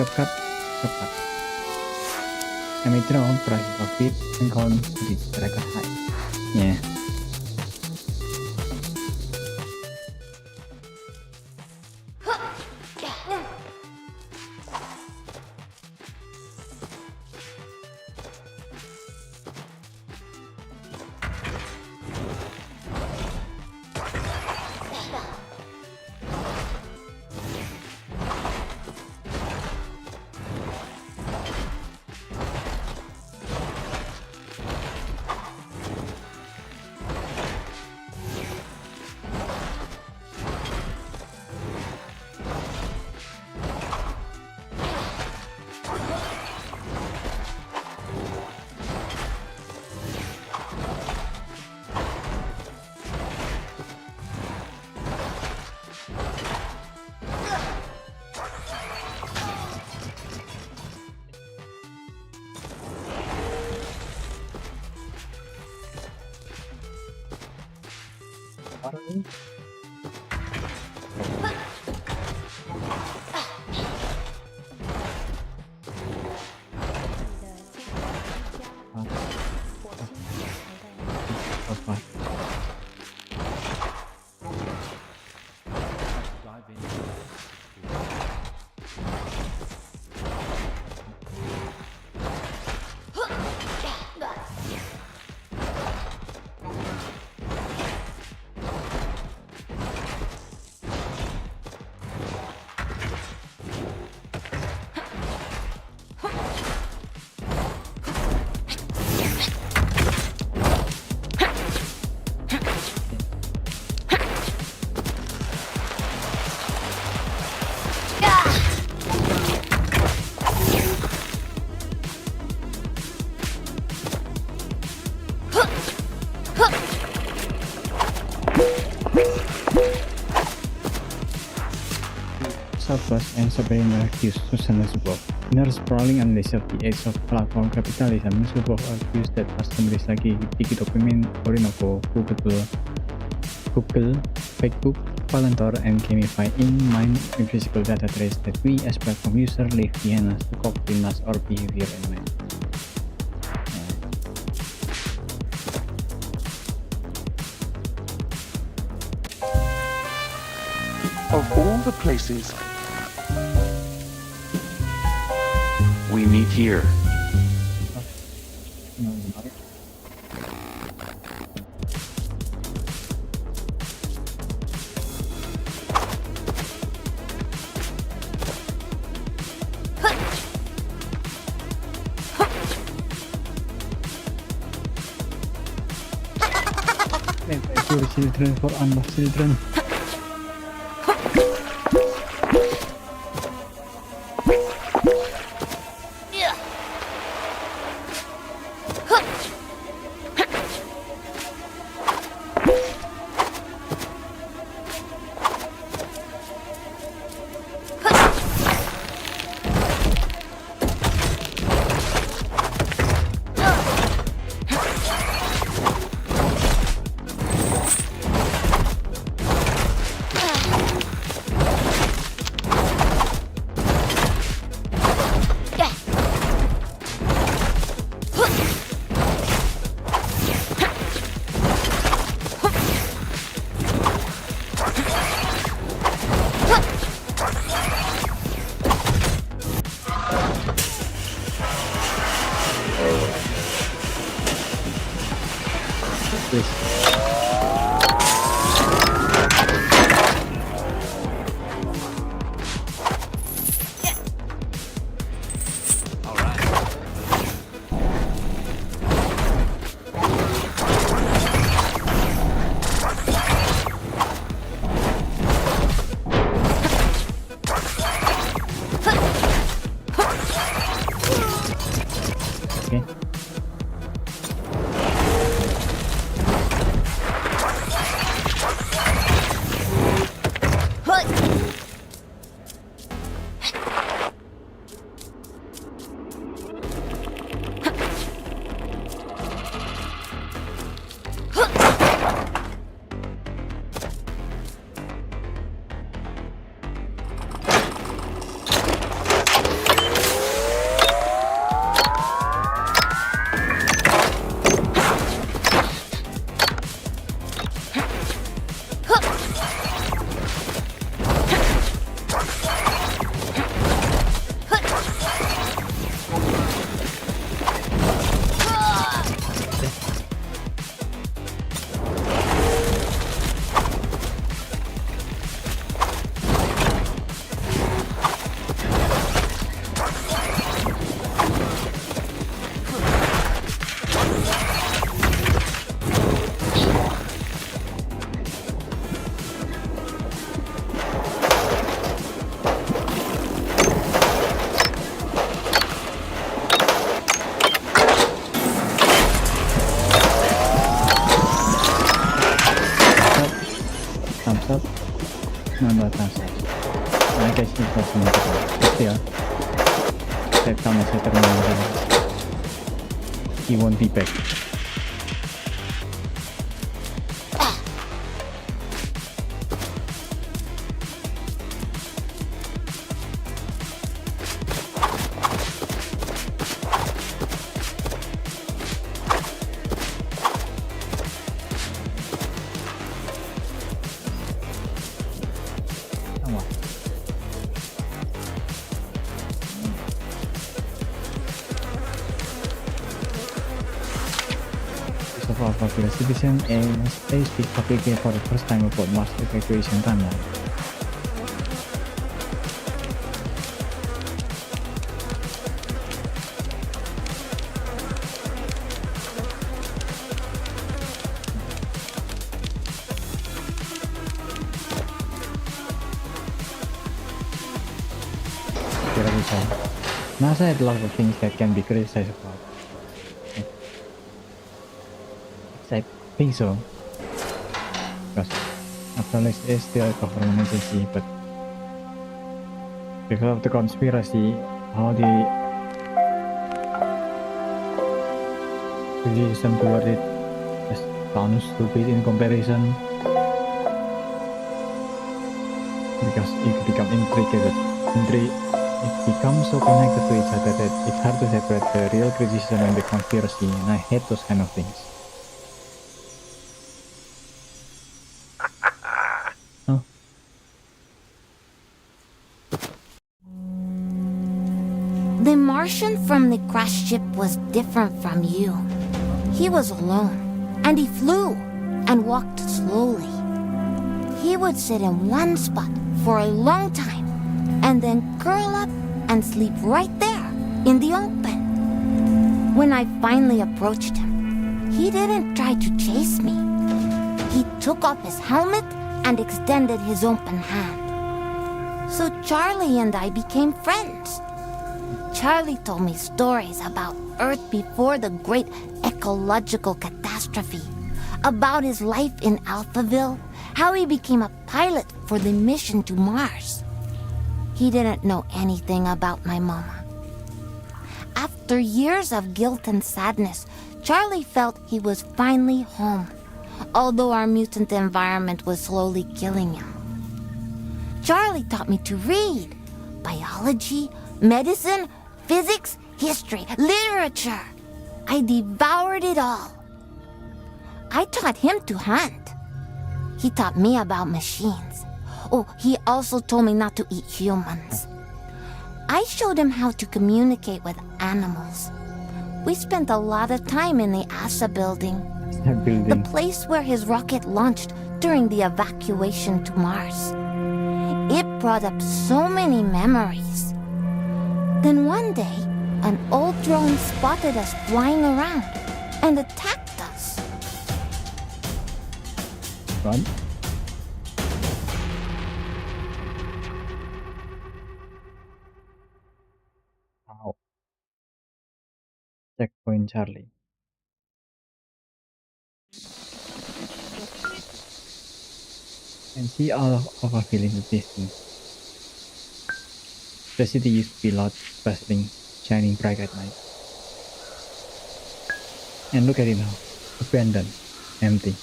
Cepat. Omicron price of it and count reach record high. Yeah. Southwest and Sabrina accused Susan Zuboff. In her sprawling analysis of the age of platform capitalism, Zuboff argues that customers lagi didokumen Orinoco, Google, Facebook, Palantir, and Gamify in-mind physical data trace that we as platform users leave behind us to copy mass or behavior in mind. Of all the places we meet here. Thank you children for unlocked children. He won't be back. of Alpha Village Citizen A speak publicly for the first time about Mars evacuation timeline. NASA had a lot of things that can be criticized about. I think so. Because after all, it's still a government agency, but because of the conspiracy, how the criticism toward it just sounds stupid in comparison. Because it becomes it becomes so connected to each other that it's hard to separate the real criticism and the conspiracy, and I hate those kind of things. Oh. The Martian from the crashed ship was different from you. He was alone, and he flew and walked slowly. He would sit in one spot for a long time, and then curl up and sleep right there in the open. When I finally approached him, he didn't try to chase me. He took off his helmet and extended his open hand. So Charlie and I became friends. Charlie told me stories about Earth before the great ecological catastrophe, about his life in Alphaville, how he became a pilot for the mission to Mars. He didn't know anything about my mama. After years of guilt and sadness, Charlie felt he was finally home, although our mutant environment was slowly killing him. Charlie taught me to read biology, medicine, physics, history, literature. I devoured it all. I taught him to hunt. He taught me about machines. Oh, he also told me not to eat humans. I showed him how to communicate with animals. We spent a lot of time in the ASA building, the place where his rocket launched during the evacuation to Mars. It brought up so many memories. Then one day, an old drone spotted us flying around and attacked us. Run. Ow. Checkpoint Charlie. And see all of our feelings in the distance. The city used to be loud, bustling, shining bright at night. And look at it now, abandoned, empty,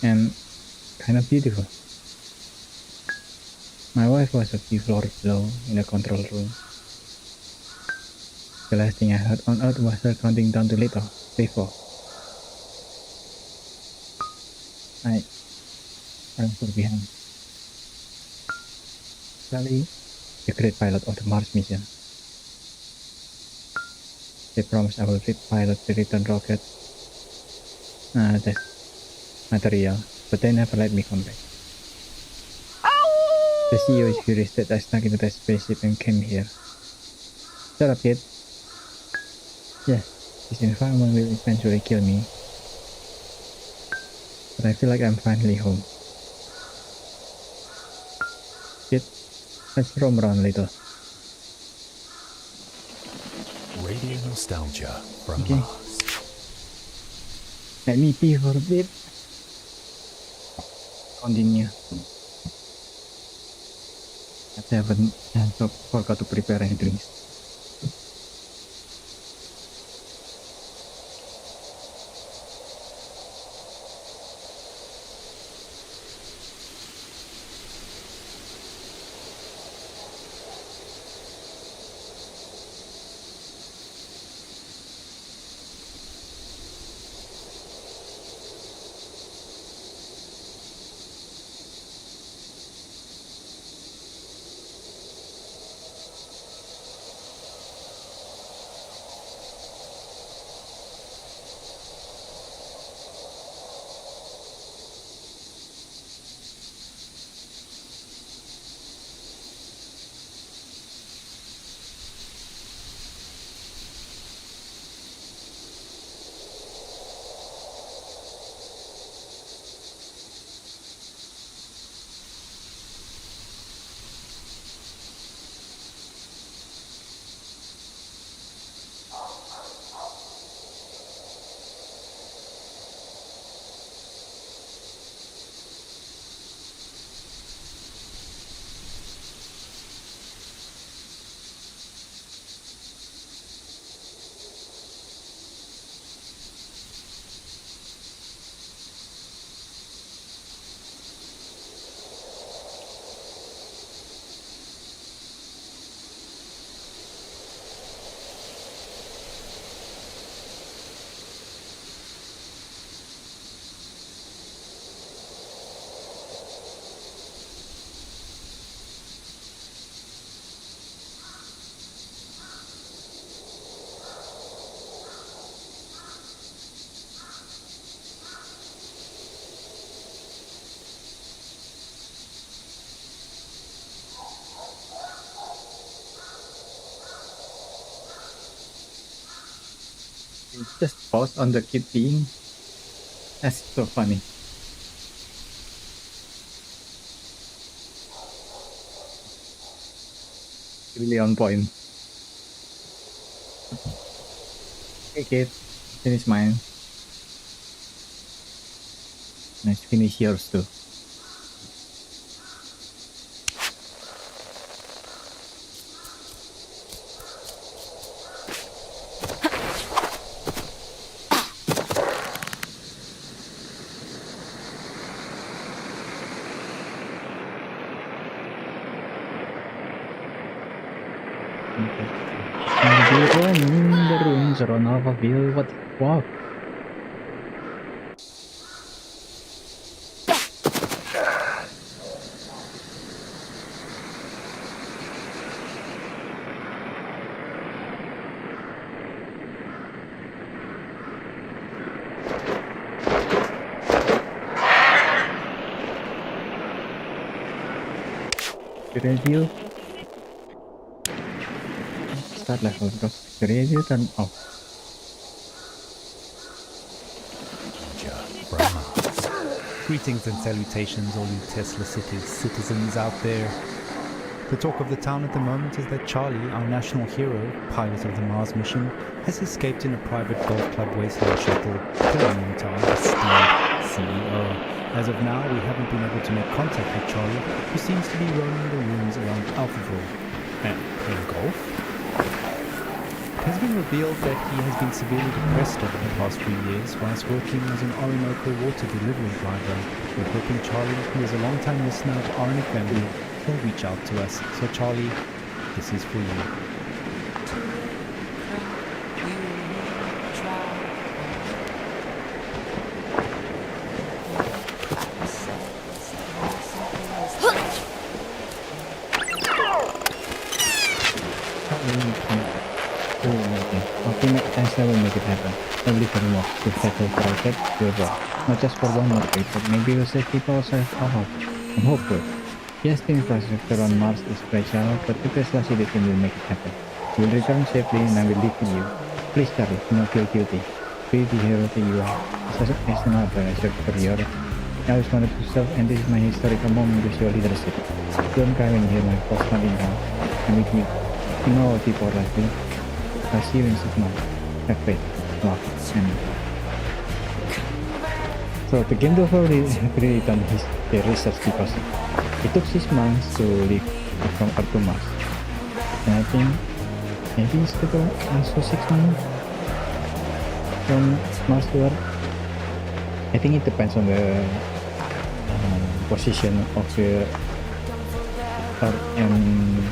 and kind of beautiful. My wife was a few floors below in the control room. The last thing I heard on Earth was her counting down to little, before. I stood behind. Charlie, the great pilot of the Mars mission. They promised I will pilot the return rocket. That's material, but they never let me come back. The CEO is furious that I snuck into that spaceship and came here. Shut up, kid. Yes, this environment will eventually kill me. But I feel like I'm finally home. Kid, let's roam around a little. Radio nostalgia from Okay. Mars. Let me pee for a bit. Continue. I haven't forgot to prepare any drinks. just pause on the kid being. That's so funny. Really on point. Hey kid, finish mine. Nice, finish yours too. The ruins are on Avaville, what the fuck? The radio. Start level because the radio turned off. Greetings and salutations, all you Tesla City citizens out there. The talk of the town at the moment is that Charlie, our national hero, pilot of the Mars mission, has escaped in a private golf club wasteland shuttle, belonging to our esteemed CEO. As of now, we haven't been able to make contact with Charlie, who seems to be roaming the ruins around Alphaville. And playing golf? It has been revealed that he has been severely depressed over the past few years whilst working as an Orinoco water delivery driver. We're hoping Charlie, who is a long-time listener of Orinoco family, will reach out to us. So Charlie, this is for you. I will make it happen. Only for more to settle private will work. Not just for one more trip, but maybe we'll save people outside our house. I'm hopeful. Yes, the infrastructure on Mars is fragile, but the Tesla City team will make it happen. You will return safely and I will live with you. Please, Charlie, do not feel guilty. Be the hero that you are. As an organizer for your I always wanted to serve, and this is my historical moment with your leadership. Don't cry when you hear my voice running down. I'm with you. You know what people are like me. I'll see you in 6 months. Have faith, love, and so the game developer really done their research because it took 6 months to leave from Earth to Mars, and I think maybe it's also 6 months from Mars to Earth. I think it depends on the position of the Earth, and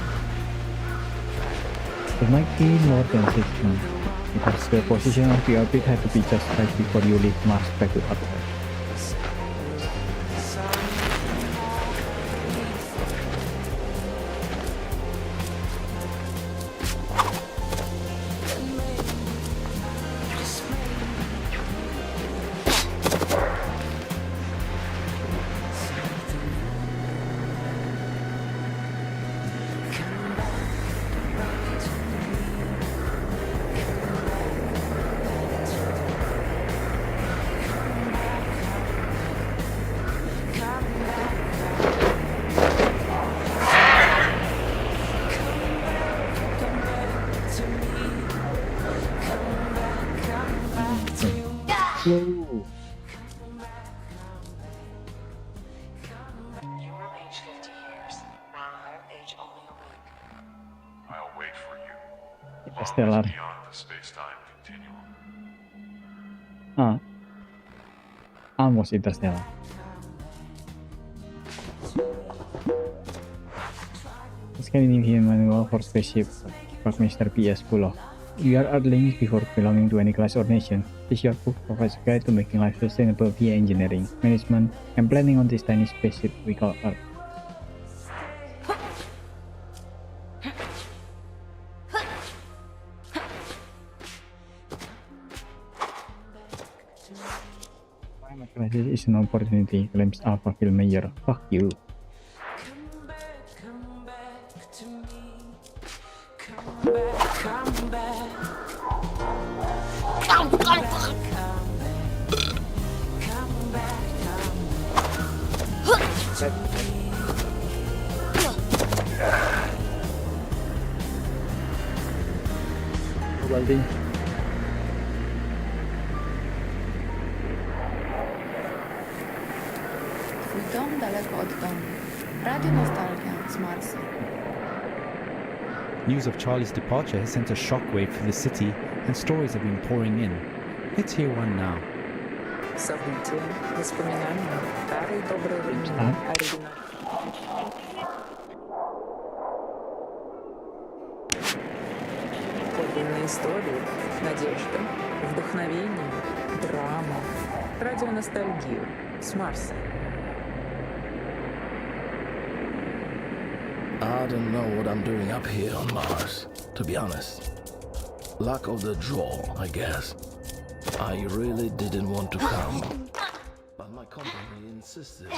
it might be more than 6 months. Because the position of the orbit had to be just right before you leave Mars back to Earth. Whoa. I'll wait for you. Interstellar. Beyond the space-time continuum. Almost Interstellar. Scandinavian manual for spaceship, Buckminster PS full of. We are Earthlings before belonging to any class or nation. This your book provides a guide to making life sustainable via engineering, management, and planning on this tiny spaceship we call Earth. Climate crisis is an opportunity, claims Alpha Film Mayor. Fuck you. Come back. Welding. Twój dom daleko od domu. Radio Nostalgia z Marsa. News of Charlie's departure has sent a shockwave through the city, and stories have been pouring in. Let's hear one now. События, воспоминания, старые добрые времена, оригинал. Подлинные истории, надежда, вдохновение, драма, радионостальгия с Марса. I don't know what I'm doing up here on Mars, to be honest. Luck of the draw, I guess. I really didn't want to come, but my company insisted.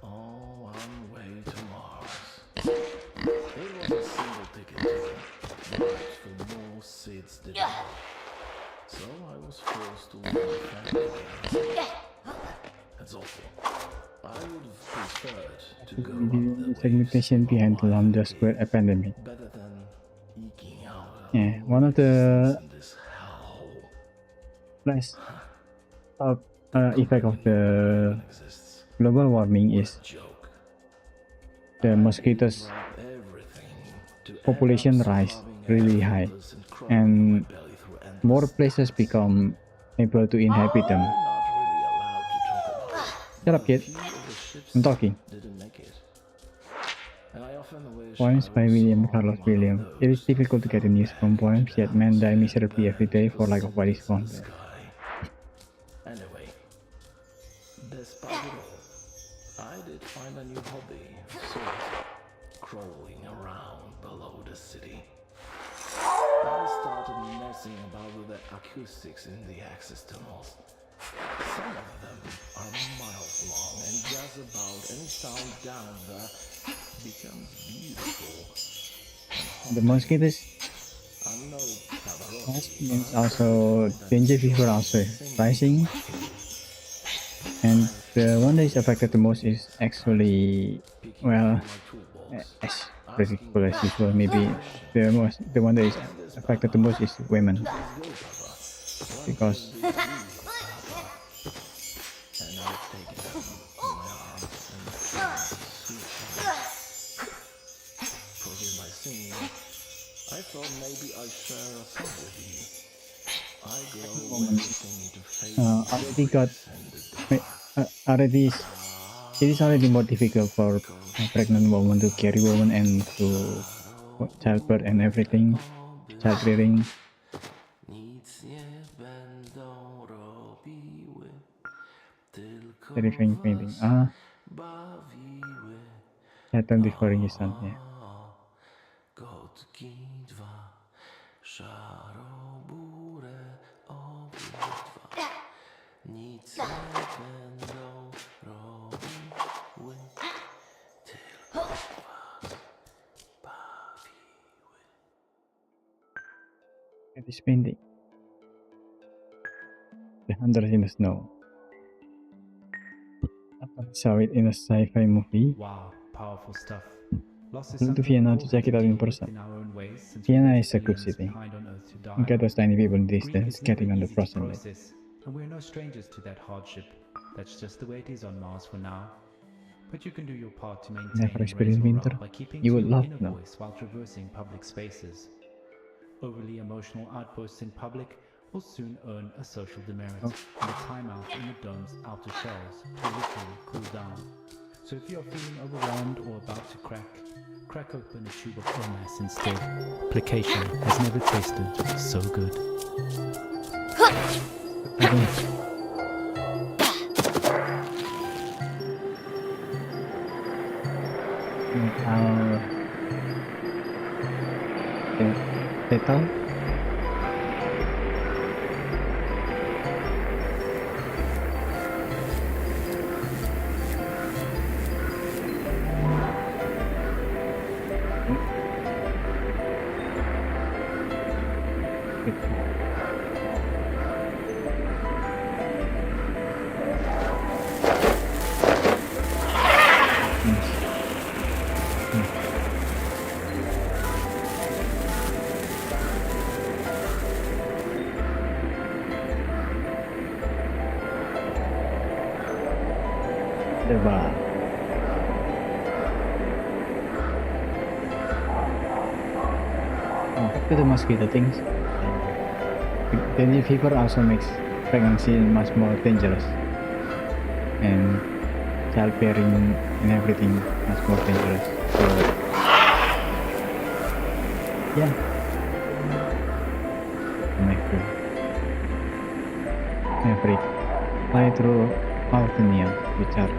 Oh, I'm way to Mars. It was a single ticket but for more seats did not. So I was forced to leave my family. That's awful. I would have preferred to go The segmentation behind the Lambda Square epidemic. Yeah, one of the last effect of the global warming is the mosquitoes population rise really high, and more places become able to inhabit them. Shut up, kid. I'm talking. Poems by William Carlos Williams. It is difficult to get the news from poems, yet men die miserably every day for lack of what is found there. Anyway, despite it all, I did find a new hobby, sort of crawling around below the city. I started messing about with the acoustics in the access tunnels. Some of them are miles long, and just about any sound down there becomes beautiful. The mosquitoes means also danger fever also rising, and the one that is affected the most is actually, well, as predictable as usual, maybe the one that is affected the most is women, because I thought maybe I'd share a song with you. I grow everything into it is already more difficult for a pregnant woman to carry woman and to childbirth and everything, child rearing. Terrifying painting. Saturn devouring his son, yeah. At this painting, The Hunters in the Snow. I saw it in a sci-fi movie. Wow, powerful stuff. Flew to Vienna to check it out in person. Vienna is a good city. Look at those tiny people in the distance skating on the frozen lake. And we're no strangers to that hardship. That's just the way it is on Mars for now. But you can do your part to maintain Never experienced winter? by keeping You would to your love inner snow. voice while traversing public spaces. Overly emotional outbursts in public will soon earn a social demerit and a timeout in the dome's outer shells to literally cool down. So if you are feeling overwhelmed or about to crack open a tube of OMAS instead. Plication has never tasted so good. Tetal? The bar. Oh, back to the mosquito things. Dengue fever also makes pregnancy much more dangerous, and childbearing and everything much more dangerous. So, yeah, Maverick fly through Altania, which are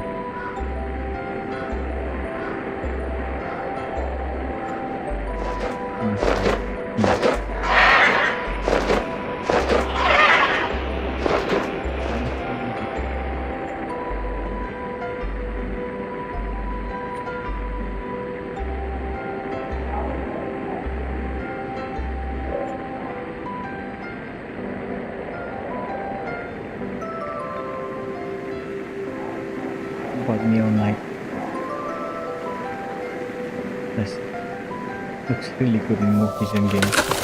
about neon light. This looks really good in movies and games.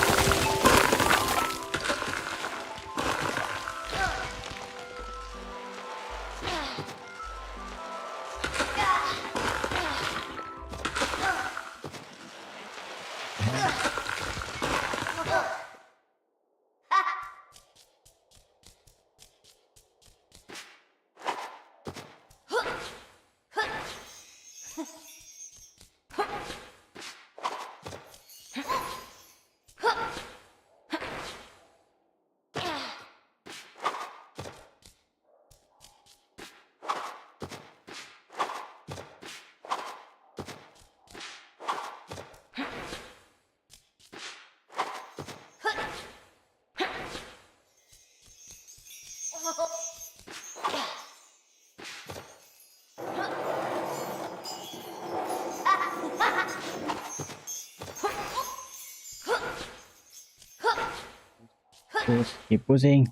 Keep pushing.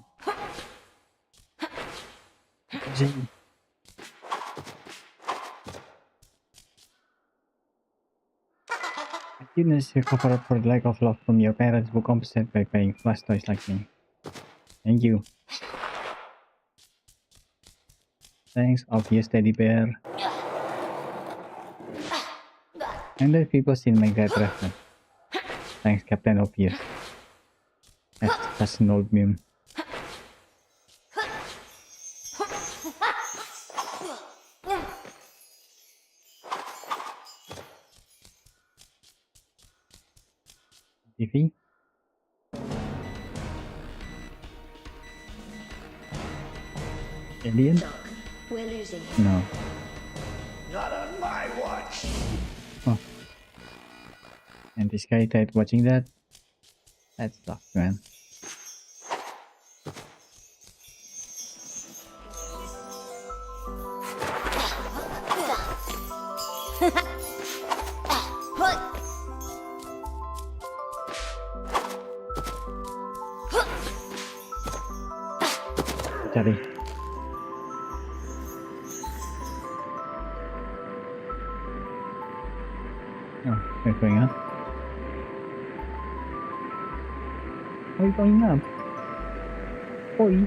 Pushing. Goodness, you cover up for the lack of love from your parents who compensate by buying flash toys like me. Thank you. Thanks, obvious teddy bear. And the people still make that reference. Thanks, Captain Obvious. That's such an old meme. TV? Alien? We're losing. No. Not on my watch. Oh. And this guy died watching that? That sucks, man. Cari. Oh, they're going up. Are you going up? Oi.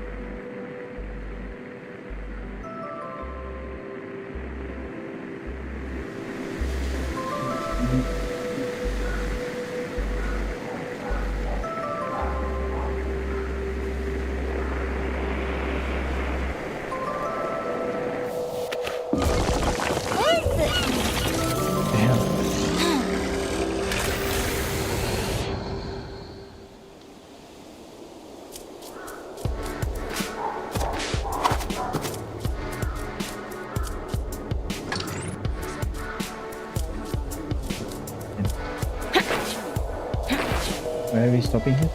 Where are we stopping here?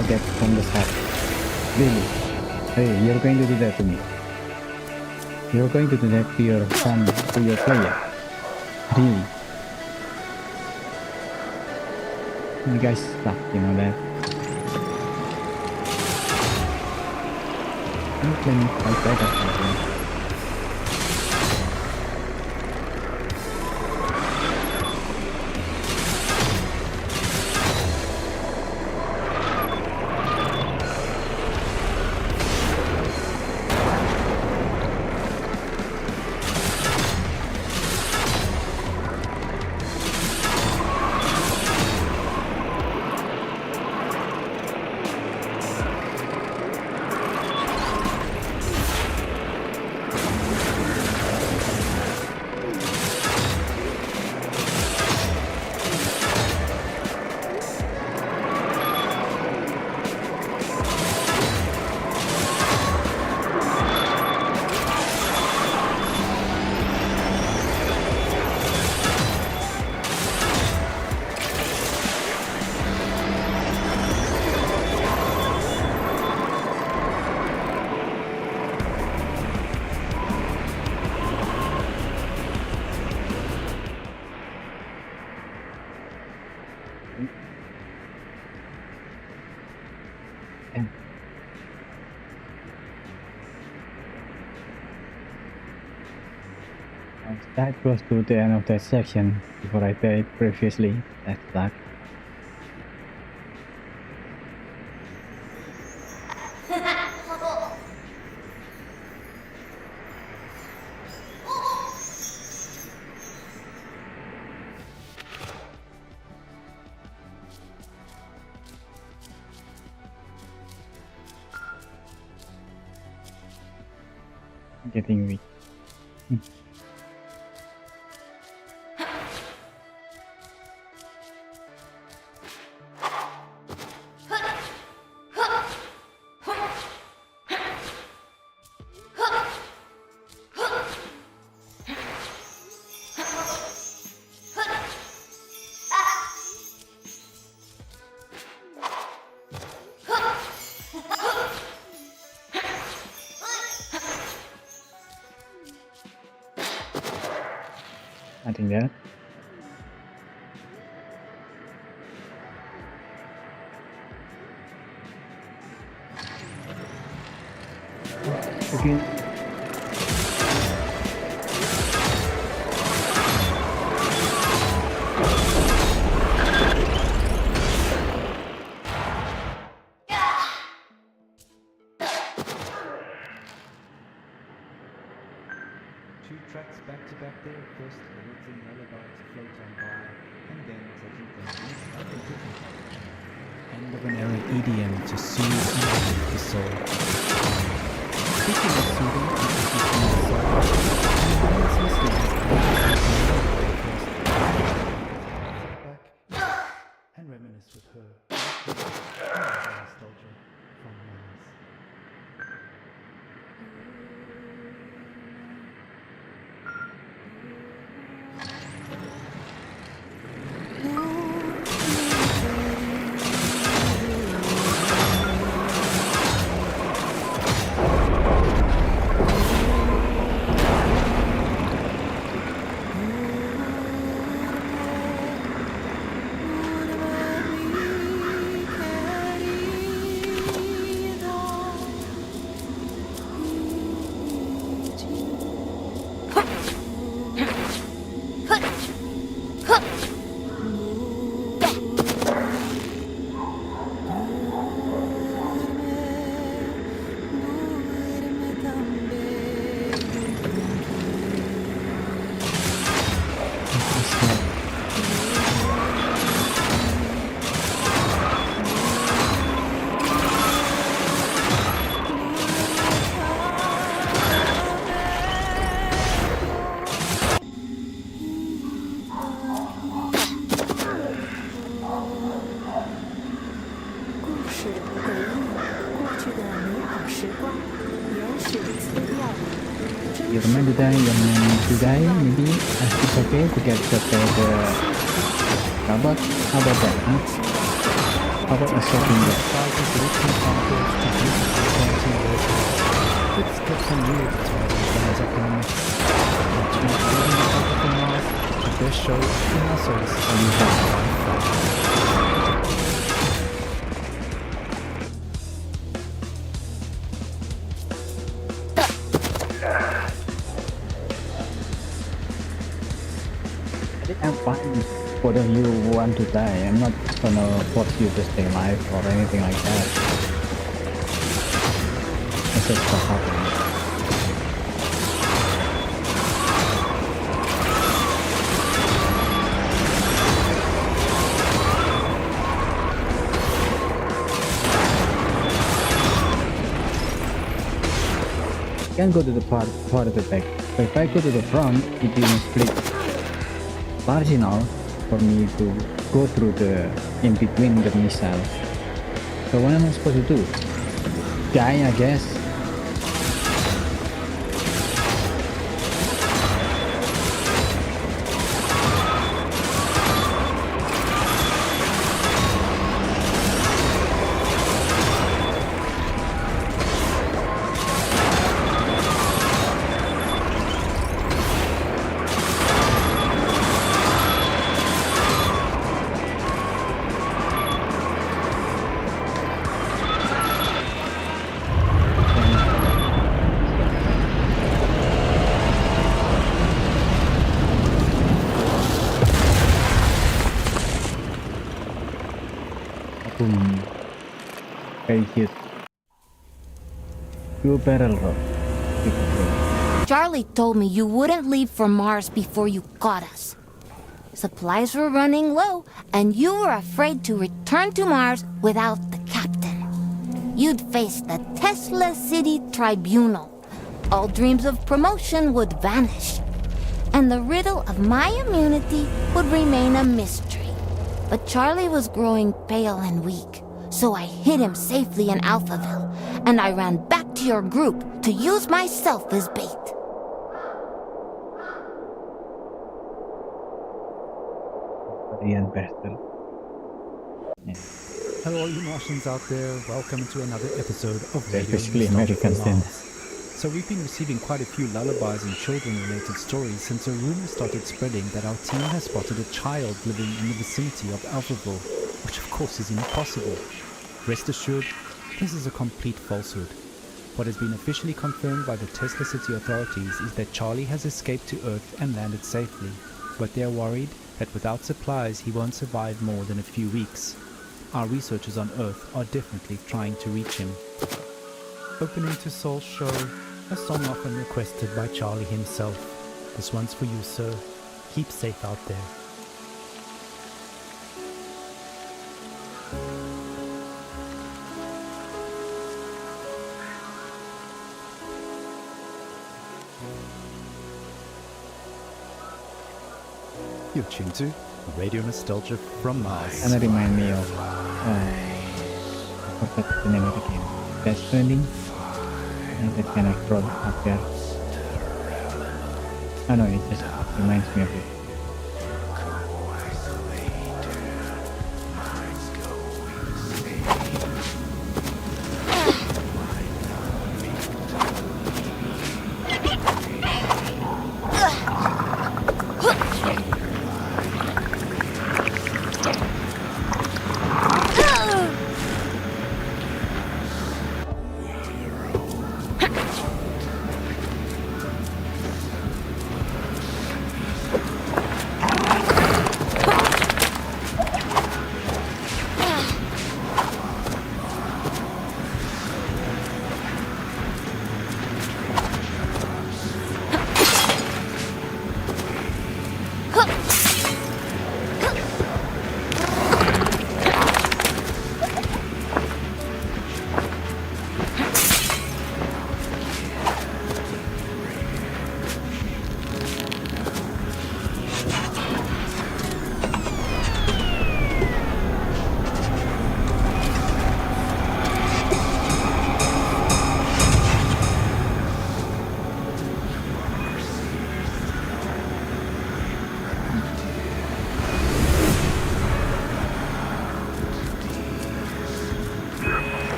target from the start. Really? Hey, you're going to do that to me. You're going to do that to your son, to your player. Really? You guys suck, you know that? I'm playing quite better something. That close to the end of that section before I played previously. That sucked. Getting weak. I think that. Again. Two tracks back to back there, first a little lullaby to float on by, and then taking things slightly different. End of an era EDM to soothe and relieve the soul. Speaking of soothing and uplifting the soul, and the back and reminisce with her. Nostalgia from Mars. Your man to die, your man to die, maybe it's okay to get the robot. How about that, huh? How about a shopping bag? Sizes richly samples to beautiful quality workers. Let's get some real guitars bands up in the mix. And choose Living the Cub from Mars, the best show in our service on the I'm fine. For those you who want to die, I'm not gonna force you to stay alive or anything like that. It's just for happening. You can go to the part of the back. But if I go to the front, it will split large enough for me to go through the in between the missiles. So what am I supposed to do? Die, I guess. Boom. Very cute. Two barrel roll. Charlie told me you wouldn't leave for Mars before you caught us. Supplies were running low, and you were afraid to return to Mars without the captain. You'd face the Tesla City Tribunal. All dreams of promotion would vanish, and the riddle of my immunity would remain a mystery. But Charlie was growing pale and weak, so I hid him safely in Alphaville, and I ran back to your group to use myself as bait. Hello all you Martians out there, welcome to another episode of Radio Especially Nostalgia Americans from then. Mars. So we've been receiving quite a few lullabies and children-related stories since a rumor started spreading that our team has spotted a child living in the vicinity of Alphaville, which of course is impossible. Rest assured, this is a complete falsehood. What has been officially confirmed by the Tesla City authorities is that Charlie has escaped to Earth and landed safely, but they are worried that without supplies he won't survive more than a few weeks. Our researchers on Earth are definitely trying to reach him. Opening to Soul's show, a song often requested by Charlie himself. This one's for you, sir. Keep safe out there. You're tuned to Radio Nostalgia from Mars. And it reminds me of I forgot the name of the game. Death Stranding. And that kind of troll up there. Oh no, it just reminds me of it.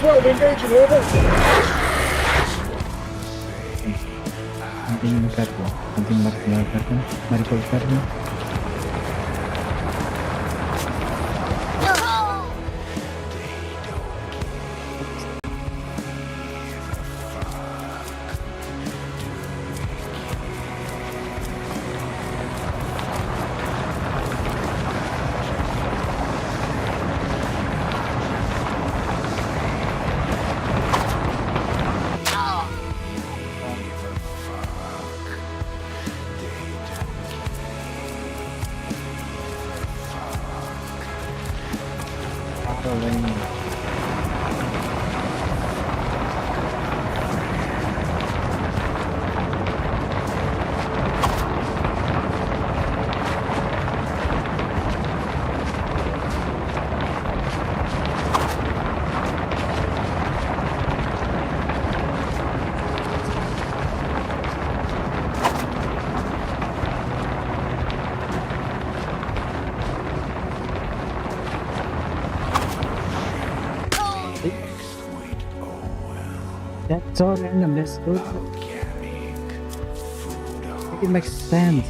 12, engaging, over. Hunting Verbo. Hunting Marigold Verbo. That's so random, that's good. It makes sense.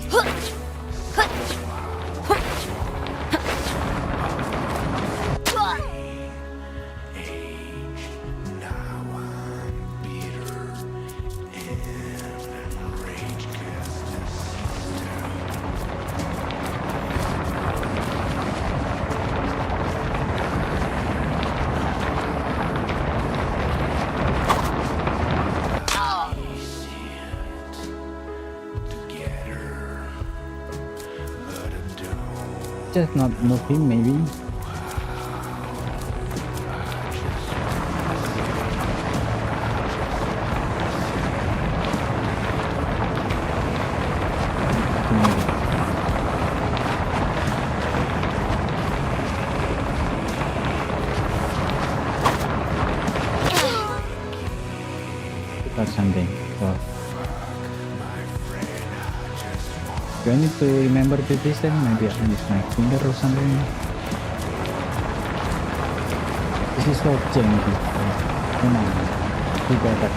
Just not moving, maybe. Or something. So do I need to remember to this then? Maybe I can use my finger or something. This is so janky. Come on, we better.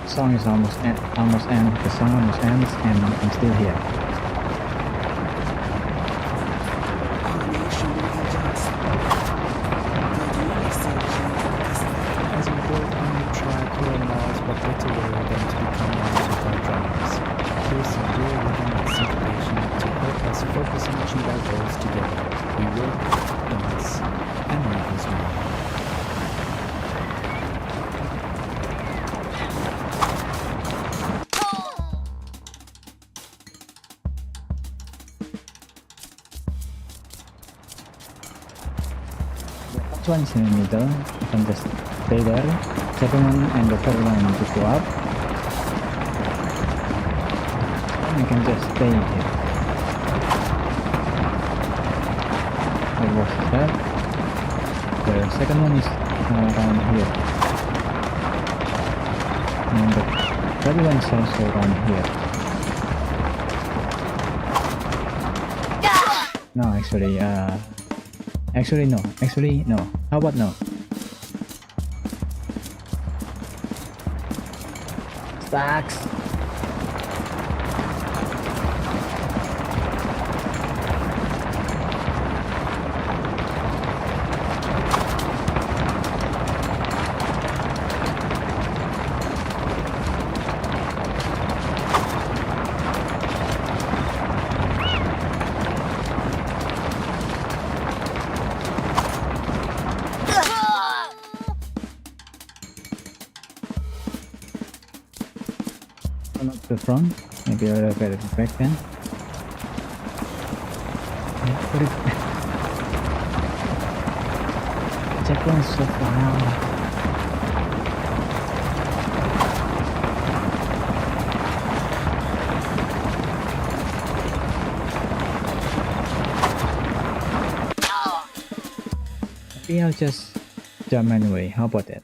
Song is almost end. The song almost ends, and I'm still here. As we go on the track, we're on Mars, but little way we're going to become one of our drivers. Here's some real rhythm and syncopation to help us focus and achieve our goals together. We work, dance, and move as well. One's in the middle, you can just stay there. Second one and the third one just go up. And you can just stay here. What was that? The second one is around here. And the third one is also around here. No, actually no. How about no? Sucks. Not the front, maybe a little bit at the back then. Yeah, put it. Checkpoint so far. Maybe I'll just jump anyway. How about that?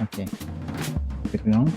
Okay. Bit long.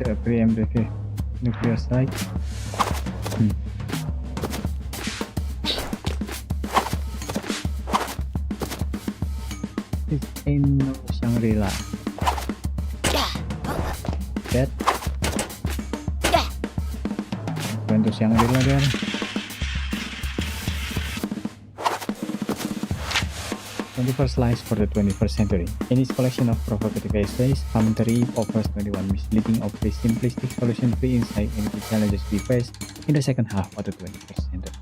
The preemptive nuclear site. This ain't no Shangri-La. That going to Shangri-La there. First lies for the 21st century. In his collection of provocative essays, Commentary offers 21 misleading of the simplistic solution-free insight into the challenges we face in the second half of the 21st century.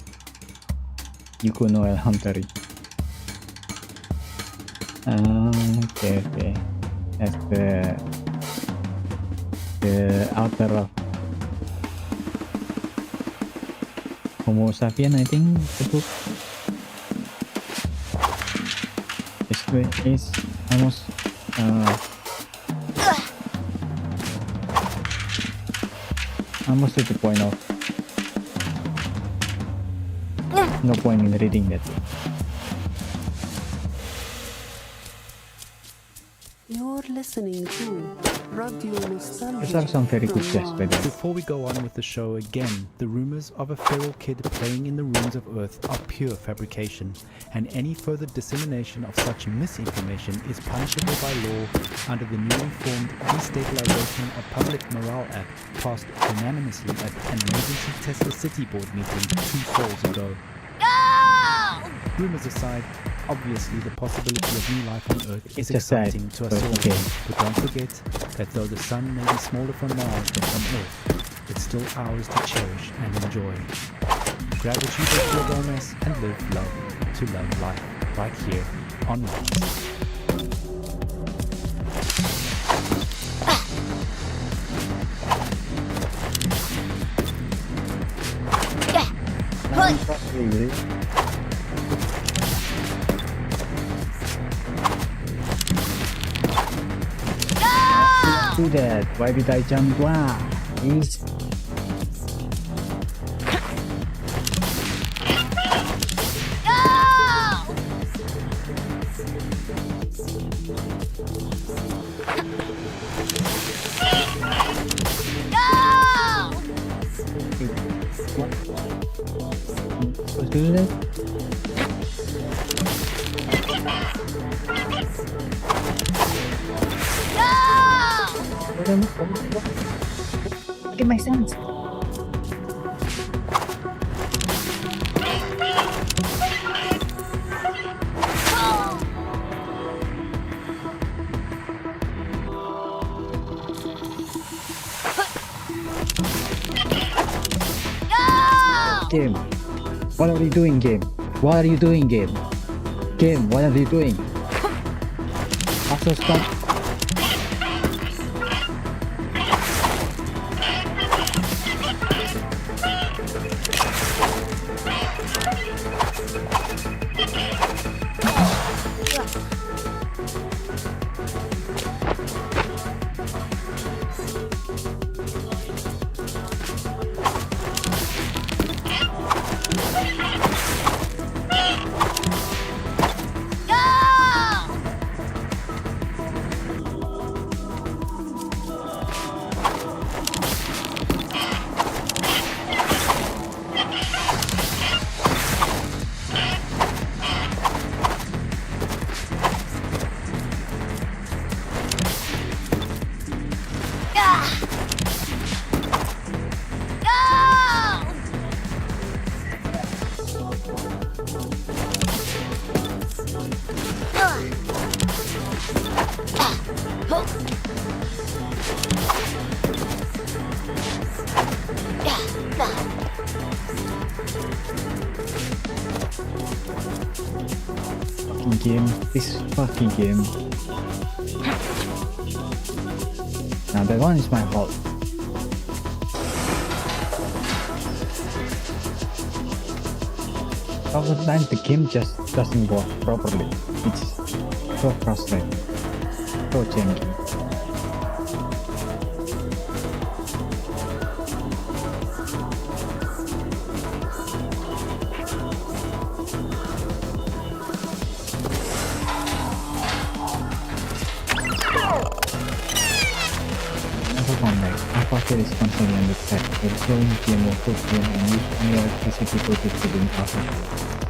Yuko Noel Humphrey. Okay. That's the author of Homo Sapien, I think, the book. Is almost to the point of no point in reading that. You're listening to Radio Nostalgia. These are some very good guests, by the way. Before we go on with the show again, the rumors of a feral kid playing in the ruins of Earth are pure fabrication, and any further dissemination of such misinformation is punishable by law under the newly formed Destabilization of Public Morale Act passed unanimously at an emergency Tesla City Board meeting 2 sols ago. Rumors aside, obviously the possibility of new life on Earth is It's just sad, exciting to us but all. okay. But don't forget that though the sun may be smaller from Mars than from Earth, it's still ours to cherish and enjoy. Grab a cheap Gomez and live love to love life right here on Mars. Do that. Why did I jump? Wow. Please. Supposed to do that? Get my sense. Game. What are you doing, game? What are you doing, game? Game, what are you doing? Also stop. Fucking game. This fucking game. Now that one is my fault. Sometimes the game just doesn't work properly. It's so frustrating. So janky. Aquasphere is constantly under threat. The growing game of football and use any electricity to the impossible.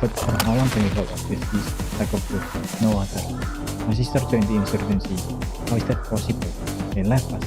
But for how long can we hold up with this type of food? No other. My sister joined the insurgency. How is that possible? They left us.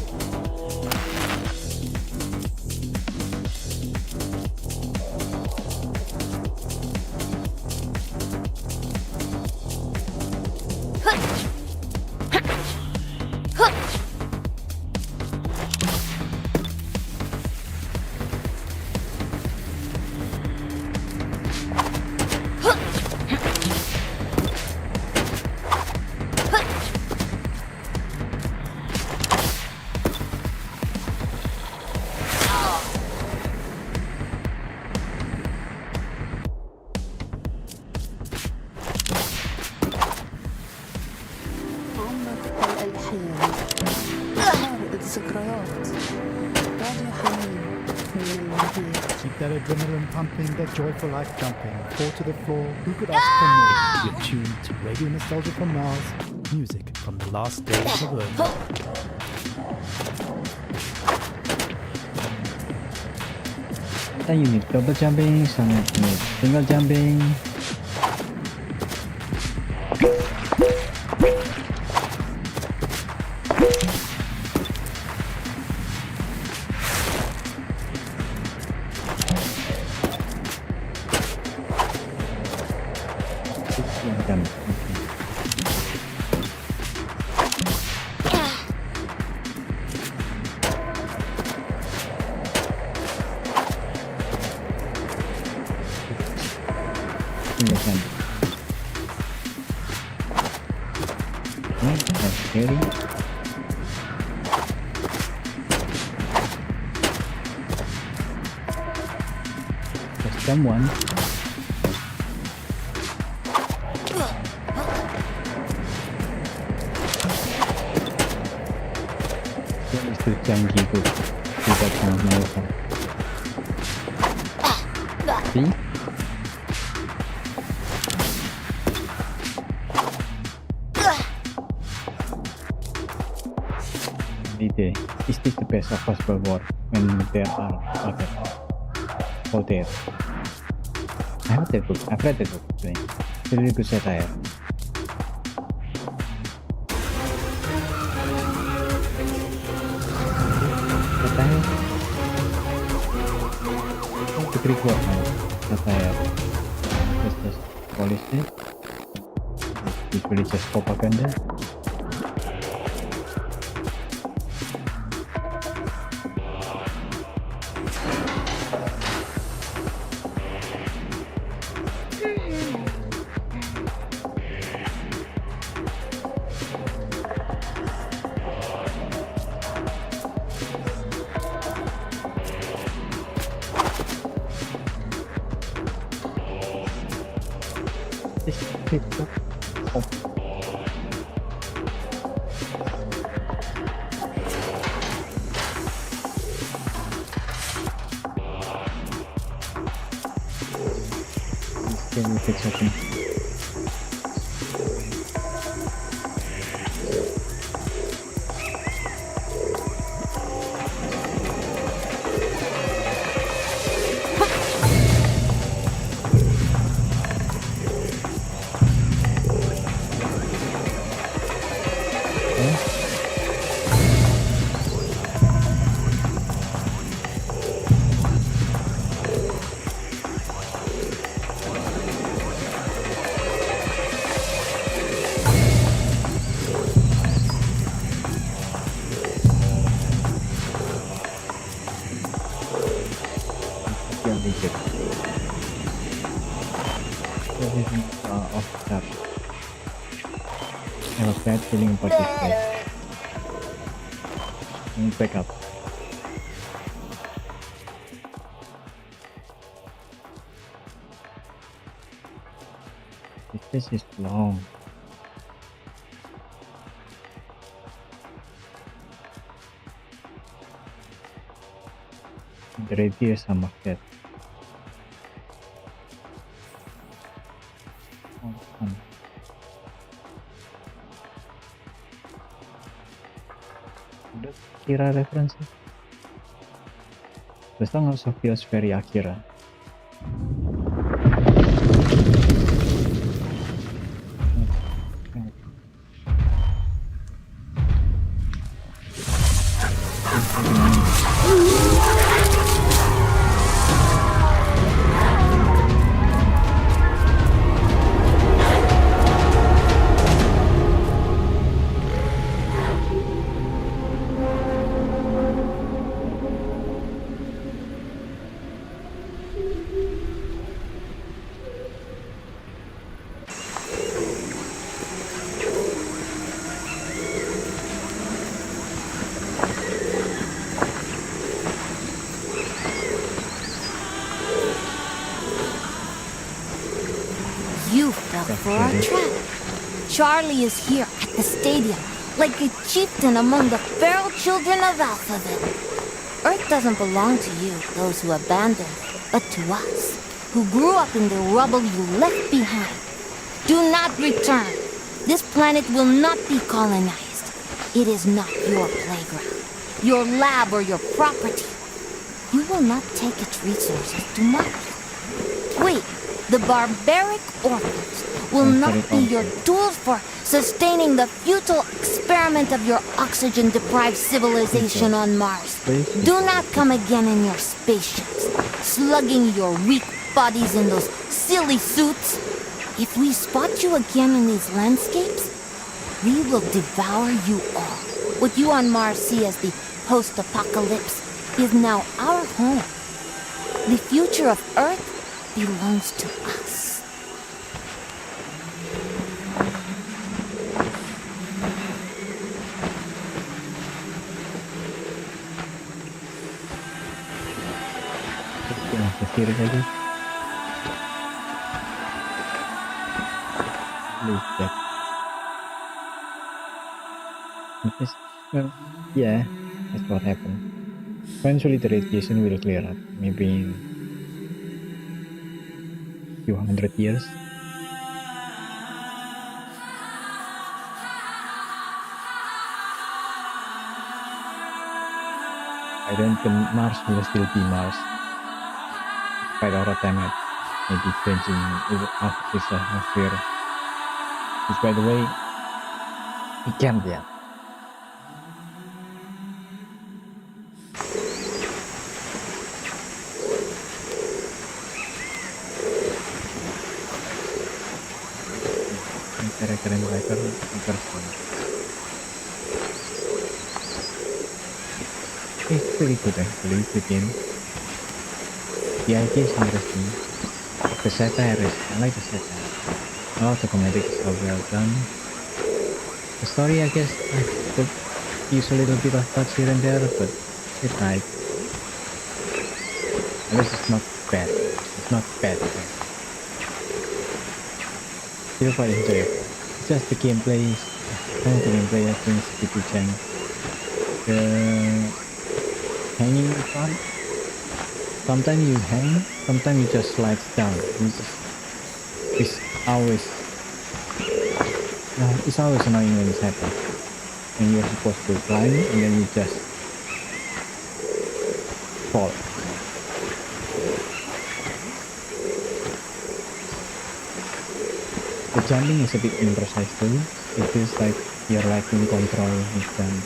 Keep that adrenaline pumping, that joyful life jumping. Fall to the floor, who could ask for more? You're tuned to Radio Nostalgia from Mars, music from the last days of Earth. Then you need double jumping, some you need single jumping. in the center. Okay, that's scary. Just someone. Itu canggih tu. Kita sangat melakukan. See? Is this the best of possible world when there are other out there? I have that book. I've read that book today. It's a really good satire. Satire? Oh, the Greek word now. Satire. It's just polish it. It's really just propaganda. Can we fix something? I have a bad feeling about this place. Let me back up. This place is long. The radius sama cat. Akira reference. The song also feels very Akira. You fell for our trap. Charlie is here at the stadium, like a chieftain among the feral children of Alphaville. Earth doesn't belong to you, those who abandoned it, but to us, who grew up in the rubble you left behind. Do not return. This planet will not be colonized. It is not your playground, your lab, or your property. You will not take its resources to Mars. Wait, the barbaric orphans will not be your tools for sustaining the futile experiment of your oxygen-deprived civilization on Mars. Do not come again in your spaceships, slugging your weak bodies in those silly suits. If we spot you again in these landscapes, we will devour you all. What you on Mars see as the post-apocalypse is now our home. The future of Earth belongs to us. the series, I guess. Believe that. Because, well, yeah, that's what happened. Eventually the radiation will clear up, maybe in few hundred years. I don't think Mars will still be Mars. Despite our attempt at maybe changing its atmosphere. Which, by the way, it can't yet. Character and writer interesting. It's pretty good actually, the game. The idea is interesting. The satire is, I like the satire. A lot of comedic is so well done. The story, I guess, I could use a little bit of touch here and there, but it's right. At least it's not bad. It's not bad. Still quite enjoyable. It's just the gameplay is, some of the gameplay I think is a bit jank. The hanging part, sometimes you hang, sometimes you just slide down. It's always annoying when it's happening. And you're supposed to climb and then you just fall. The jumping is a bit imprecise too. It feels like you're lacking control with them.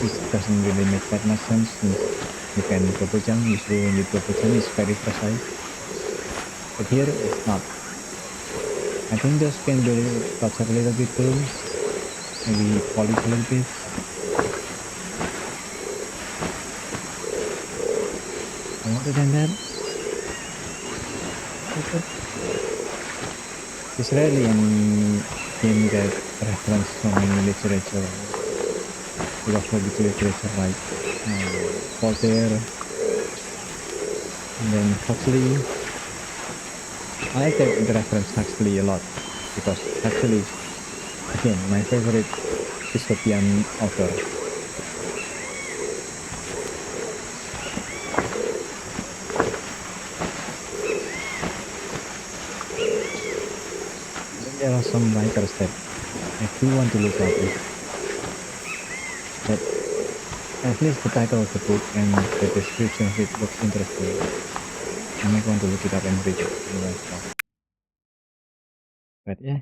It doesn't really make that much sense. You can double jump, usually when you double jump it's very precise. But here it's not. I think those can be touched a little bit too. Maybe polish a little bit. And other than that, there's rarely any game that reference so many literature. Philosophical literature like Voltaire, and then Huxley. I like that the reference Huxley a lot because Huxley is, again, my favorite dystopian author. Then there are some writers that I do want to look up with. But at least the title of the book and the description of it looks interesting. I might want to look it up and read it anyway. But yeah.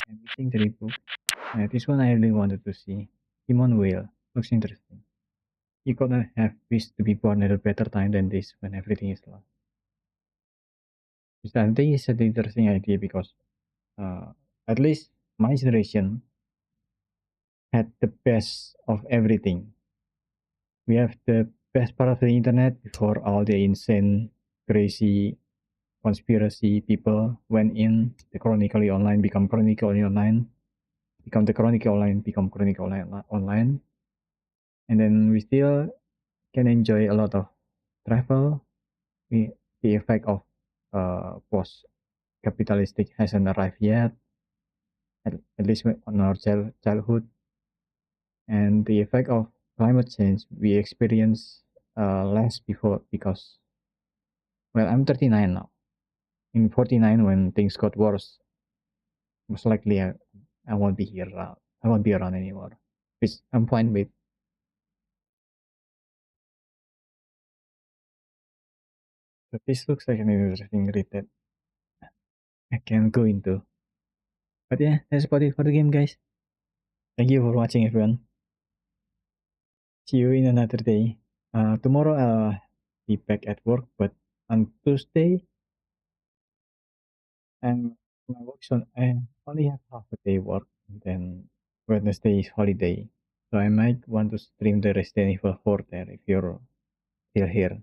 I'm missing 3 books. This one I really wanted to see. Timon Whale looks interesting. You couldn't have wished to be born at a better time than this when everything is lost. Which I think is an interesting idea because at least my generation had the best of everything. We have the best part of the internet before all the insane, crazy conspiracy people went in. The chronically online become chronically online, become the chronically online, become chronically online. And then we still can enjoy a lot of travel. The effect of post-capitalistic hasn't arrived yet, at least on our childhood. And the effect of climate change we experienced less before because, well, I'm 39 now. In 49, when things got worse, most likely I won't be here. I won't be around anymore, which I'm fine with. But this looks like an interesting read that I can go into. But yeah, that's about it for the game, guys. Thank you for watching, everyone. See you in another day. Tomorrow I'll be back at work, but on Tuesday, and my work's on. I only have half a day work, and then Wednesday is holiday, so I might want to stream the Resident Evil 4 there if you're still here.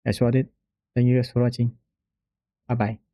That's what it. Thank you guys for watching. Bye bye.